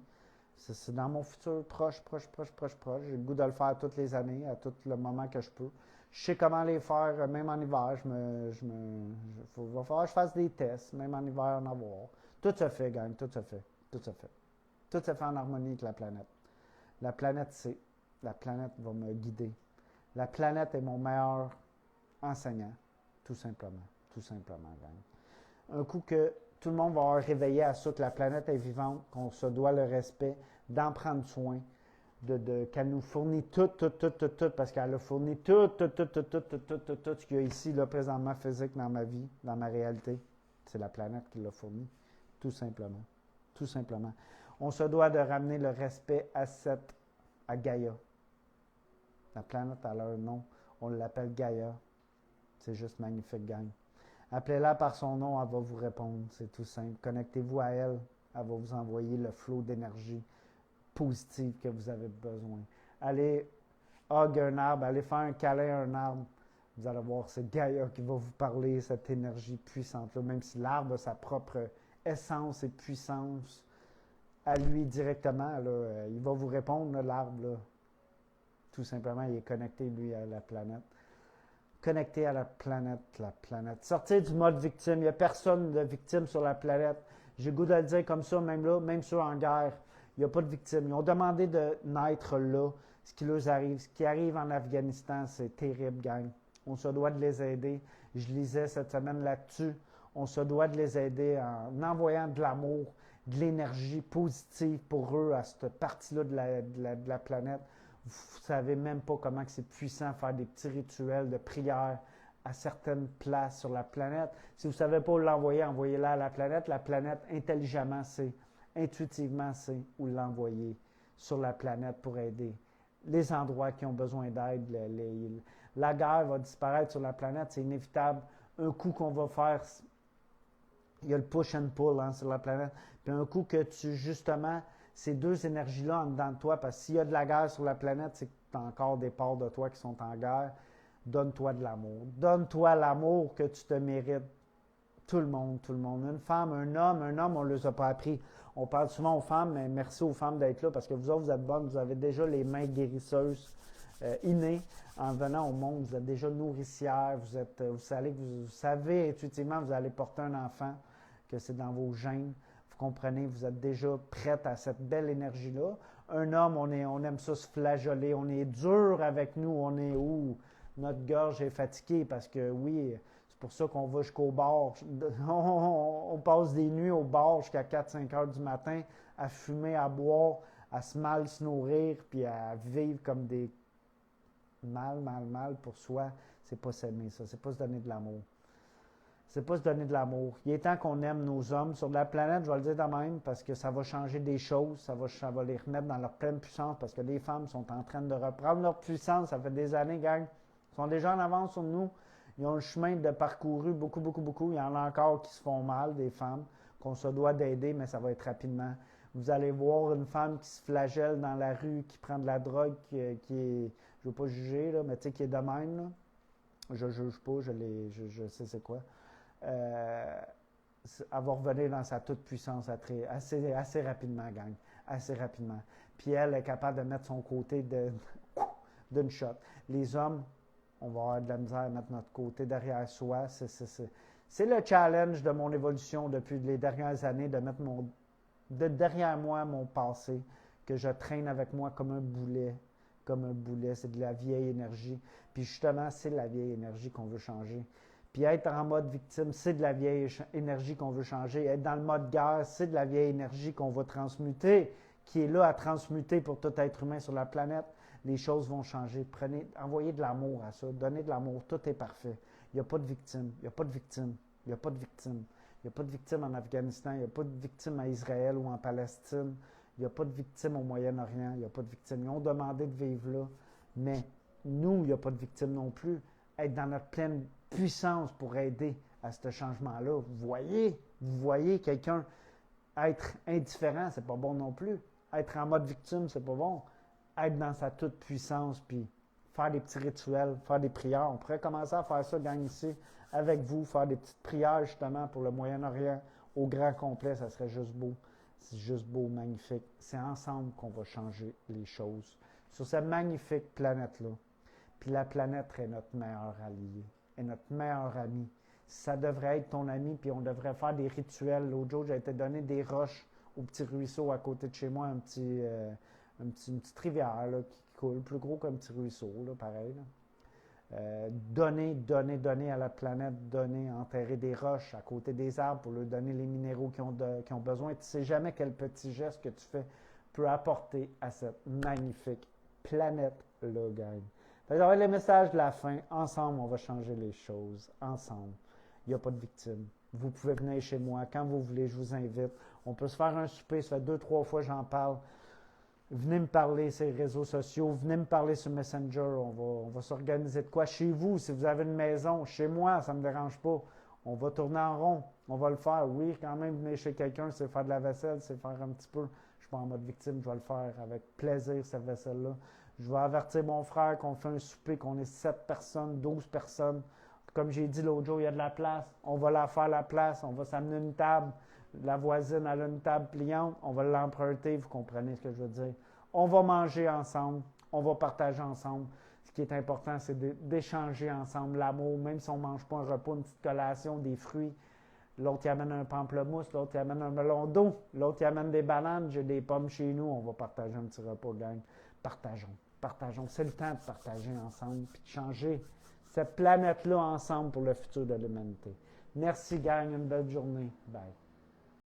C'est dans mon futur proche. J'ai le goût de le faire toutes les années, à tout le moment que je peux. Je sais comment les faire, même en hiver. Il va falloir que je fasse des tests, même en hiver, en avoir. Tout se fait, gang, tout se fait. Tout se fait. Tout se fait en harmonie avec la planète. La planète sait. La planète va me guider. La planète est mon meilleur enseignant, tout simplement. Tout simplement, gang. Un coup que tout le monde va avoir réveillé à ça, que la planète est vivante, qu'on se doit le respect, d'en prendre soin, qu'elle nous fournit tout, parce qu'elle a fourni tout ce qu'il y a ici, là, présentement, physique dans ma vie, dans ma réalité. C'est la planète qui l'a fourni, tout simplement. Tout simplement. On se doit de ramener le respect à Gaïa. La planète a leur nom, on l'appelle Gaïa. C'est juste magnifique, gang. Appelez-la par son nom, elle va vous répondre. C'est tout simple. Connectez-vous à elle. Elle va vous envoyer le flot d'énergie positive que vous avez besoin. Allez hug un arbre, allez faire un câlin à un arbre. Vous allez voir, c'est Gaïa qui va vous parler, cette énergie puissante-là. Même si l'arbre a sa propre essence et puissance à lui directement, là, il va vous répondre, l'arbre. Là. Tout simplement, il est connecté, lui, à la planète. Connecté à la planète. Sortir du mode victime. Il n'y a personne de victime sur la planète. J'ai le goût de le dire comme ça, même là, même ceux en guerre. Il n'y a pas de victime. Ils ont demandé de naître là. Ce qui leur arrive. Ce qui arrive en Afghanistan, c'est terrible, gang. On se doit de les aider. Je lisais cette semaine là-dessus. On se doit de les aider en envoyant de l'amour, de l'énergie positive pour eux à cette partie-là de la planète. Vous ne savez même pas comment c'est puissant faire des petits rituels de prière à certaines places sur la planète. Si vous ne savez pas où l'envoyer, envoyez-la à la planète. La planète, intelligemment, sait, intuitivement, sait où l'envoyer sur la planète pour aider les endroits qui ont besoin d'aide. La guerre va disparaître sur la planète, c'est inévitable. Un coup qu'on va faire Il y a le push and pull sur la planète. Puis un coup que tu, justement, ces deux énergies-là en dedans de toi, parce que s'il y a de la guerre sur la planète, c'est que tu as encore des parts de toi qui sont en guerre. Donne-toi de l'amour. Donne-toi l'amour que tu te mérites. Tout le monde, tout le monde. Une femme, un homme, on ne les a pas appris. On parle souvent aux femmes, mais merci aux femmes d'être là parce que vous autres, vous êtes bonnes, vous avez déjà les mains guérisseuses innées. En venant au monde, vous êtes déjà nourricières, vous savez intuitivement, vous allez porter un enfant, que c'est dans vos gènes. Vous comprenez, vous êtes déjà prête à cette belle énergie-là. Un homme, on aime ça se flageoler, on est dur avec nous, on est où notre gorge est fatiguée parce que oui, c'est pour ça qu'on va jusqu'au bar. On passe des nuits au bar jusqu'à 4-5 heures du matin à fumer, à boire, à se nourrir, puis à vivre comme des mal pour soi. C'est pas s'aimer, ça. C'est pas se donner de l'amour. C'est pas se donner de l'amour. Il est temps qu'on aime nos hommes. Sur la planète, je vais le dire de même, parce que ça va changer des choses. Ça va les remettre dans leur pleine puissance, parce que les femmes sont en train de reprendre leur puissance. Ça fait des années, gang. Ils sont déjà en avance sur nous. Ils ont le chemin de parcouru beaucoup. Il y en a encore qui se font mal, des femmes, qu'on se doit d'aider, mais ça va être rapidement. Vous allez voir une femme qui se flagelle dans la rue, qui prend de la drogue, qui est, je ne veux pas juger, là, mais tu sais, qui est de même, là. Je ne juge pas, je sais c'est quoi. Elle va revenir dans sa toute-puissance assez rapidement, gang. Assez rapidement. Puis elle est capable de mettre son côté d'une shot. Les hommes, on va avoir de la misère à mettre notre côté derrière soi. C'est le challenge de mon évolution depuis les dernières années, de mettre derrière moi mon passé, que je traîne avec moi comme un boulet. C'est de la vieille énergie. Puis justement, c'est la vieille énergie qu'on veut changer. Puis être en mode victime, c'est de la vieille énergie qu'on veut changer. Être dans le mode guerre, c'est de la vieille énergie qu'on va transmuter, qui est là à transmuter pour tout être humain sur la planète. Les choses vont changer. Envoyez de l'amour à ça. Donnez de l'amour. Tout est parfait. Il n'y a pas de victime. Il n'y a pas de victime. Il n'y a pas de victime. Il n'y a pas de victime en Afghanistan. Il n'y a pas de victime à Israël ou en Palestine. Il n'y a pas de victime au Moyen-Orient. Il n'y a pas de victime. Ils ont demandé de vivre là. Mais nous, il n'y a pas de victime non plus. Être dans notre pleine puissance pour aider à ce changement-là. Vous voyez quelqu'un être indifférent, c'est pas bon non plus. Être en mode victime, c'est pas bon. Être dans sa toute-puissance, puis faire des petits rituels, faire des prières. On pourrait commencer à faire ça, gang, ici, avec vous, faire des petites prières, justement, pour le Moyen-Orient au grand complet. Ça serait juste beau. C'est juste beau, magnifique. C'est ensemble qu'on va changer les choses sur cette magnifique planète-là. Puis la planète est notre meilleur allié, est notre meilleur ami. Ça devrait être ton ami, puis on devrait faire des rituels. L'autre jour, j'ai été donné des roches au petit ruisseau à côté de chez moi, une petite rivière là, qui coule, plus gros qu'un petit ruisseau, là, pareil. Là. Donner à la planète, enterrer des roches à côté des arbres pour leur donner les minéraux qu'ils ont besoin. Tu ne sais jamais quel petit geste que tu fais peut apporter à cette magnifique planète-là, gang. Ça va être le message de la fin. Ensemble, on va changer les choses. Ensemble. Il n'y a pas de victime. Vous pouvez venir chez moi quand vous voulez, je vous invite. On peut se faire un souper, ça fait 2-3 fois que j'en parle. Venez me parler sur les réseaux sociaux, venez me parler sur Messenger. On va s'organiser de quoi chez vous, si vous avez une maison. Chez moi, ça ne me dérange pas. On va tourner en rond. On va le faire. Oui, quand même, venir chez quelqu'un, c'est faire de la vaisselle, c'est faire un petit peu. Je ne suis pas en mode victime, je vais le faire avec plaisir, cette vaisselle-là. Je vais avertir mon frère qu'on fait un souper, qu'on est 7 personnes, 12 personnes. Comme j'ai dit l'autre jour, il y a de la place. On va la faire la place. On va s'amener une table. La voisine a une table pliante. On va l'emprunter. Vous comprenez ce que je veux dire. On va manger ensemble. On va partager ensemble. Ce qui est important, c'est d'échanger ensemble l'amour. Même si on ne mange pas un repas, une petite collation, des fruits. L'autre, il amène un pamplemousse. L'autre, il amène un melon d'eau. L'autre, il amène des bananes. J'ai des pommes chez nous. On va partager un petit repas, gang. Partageons. C'est le temps de partager ensemble puis de changer cette planète-là ensemble pour le futur de l'humanité. Merci, gang. Une belle journée. Bye.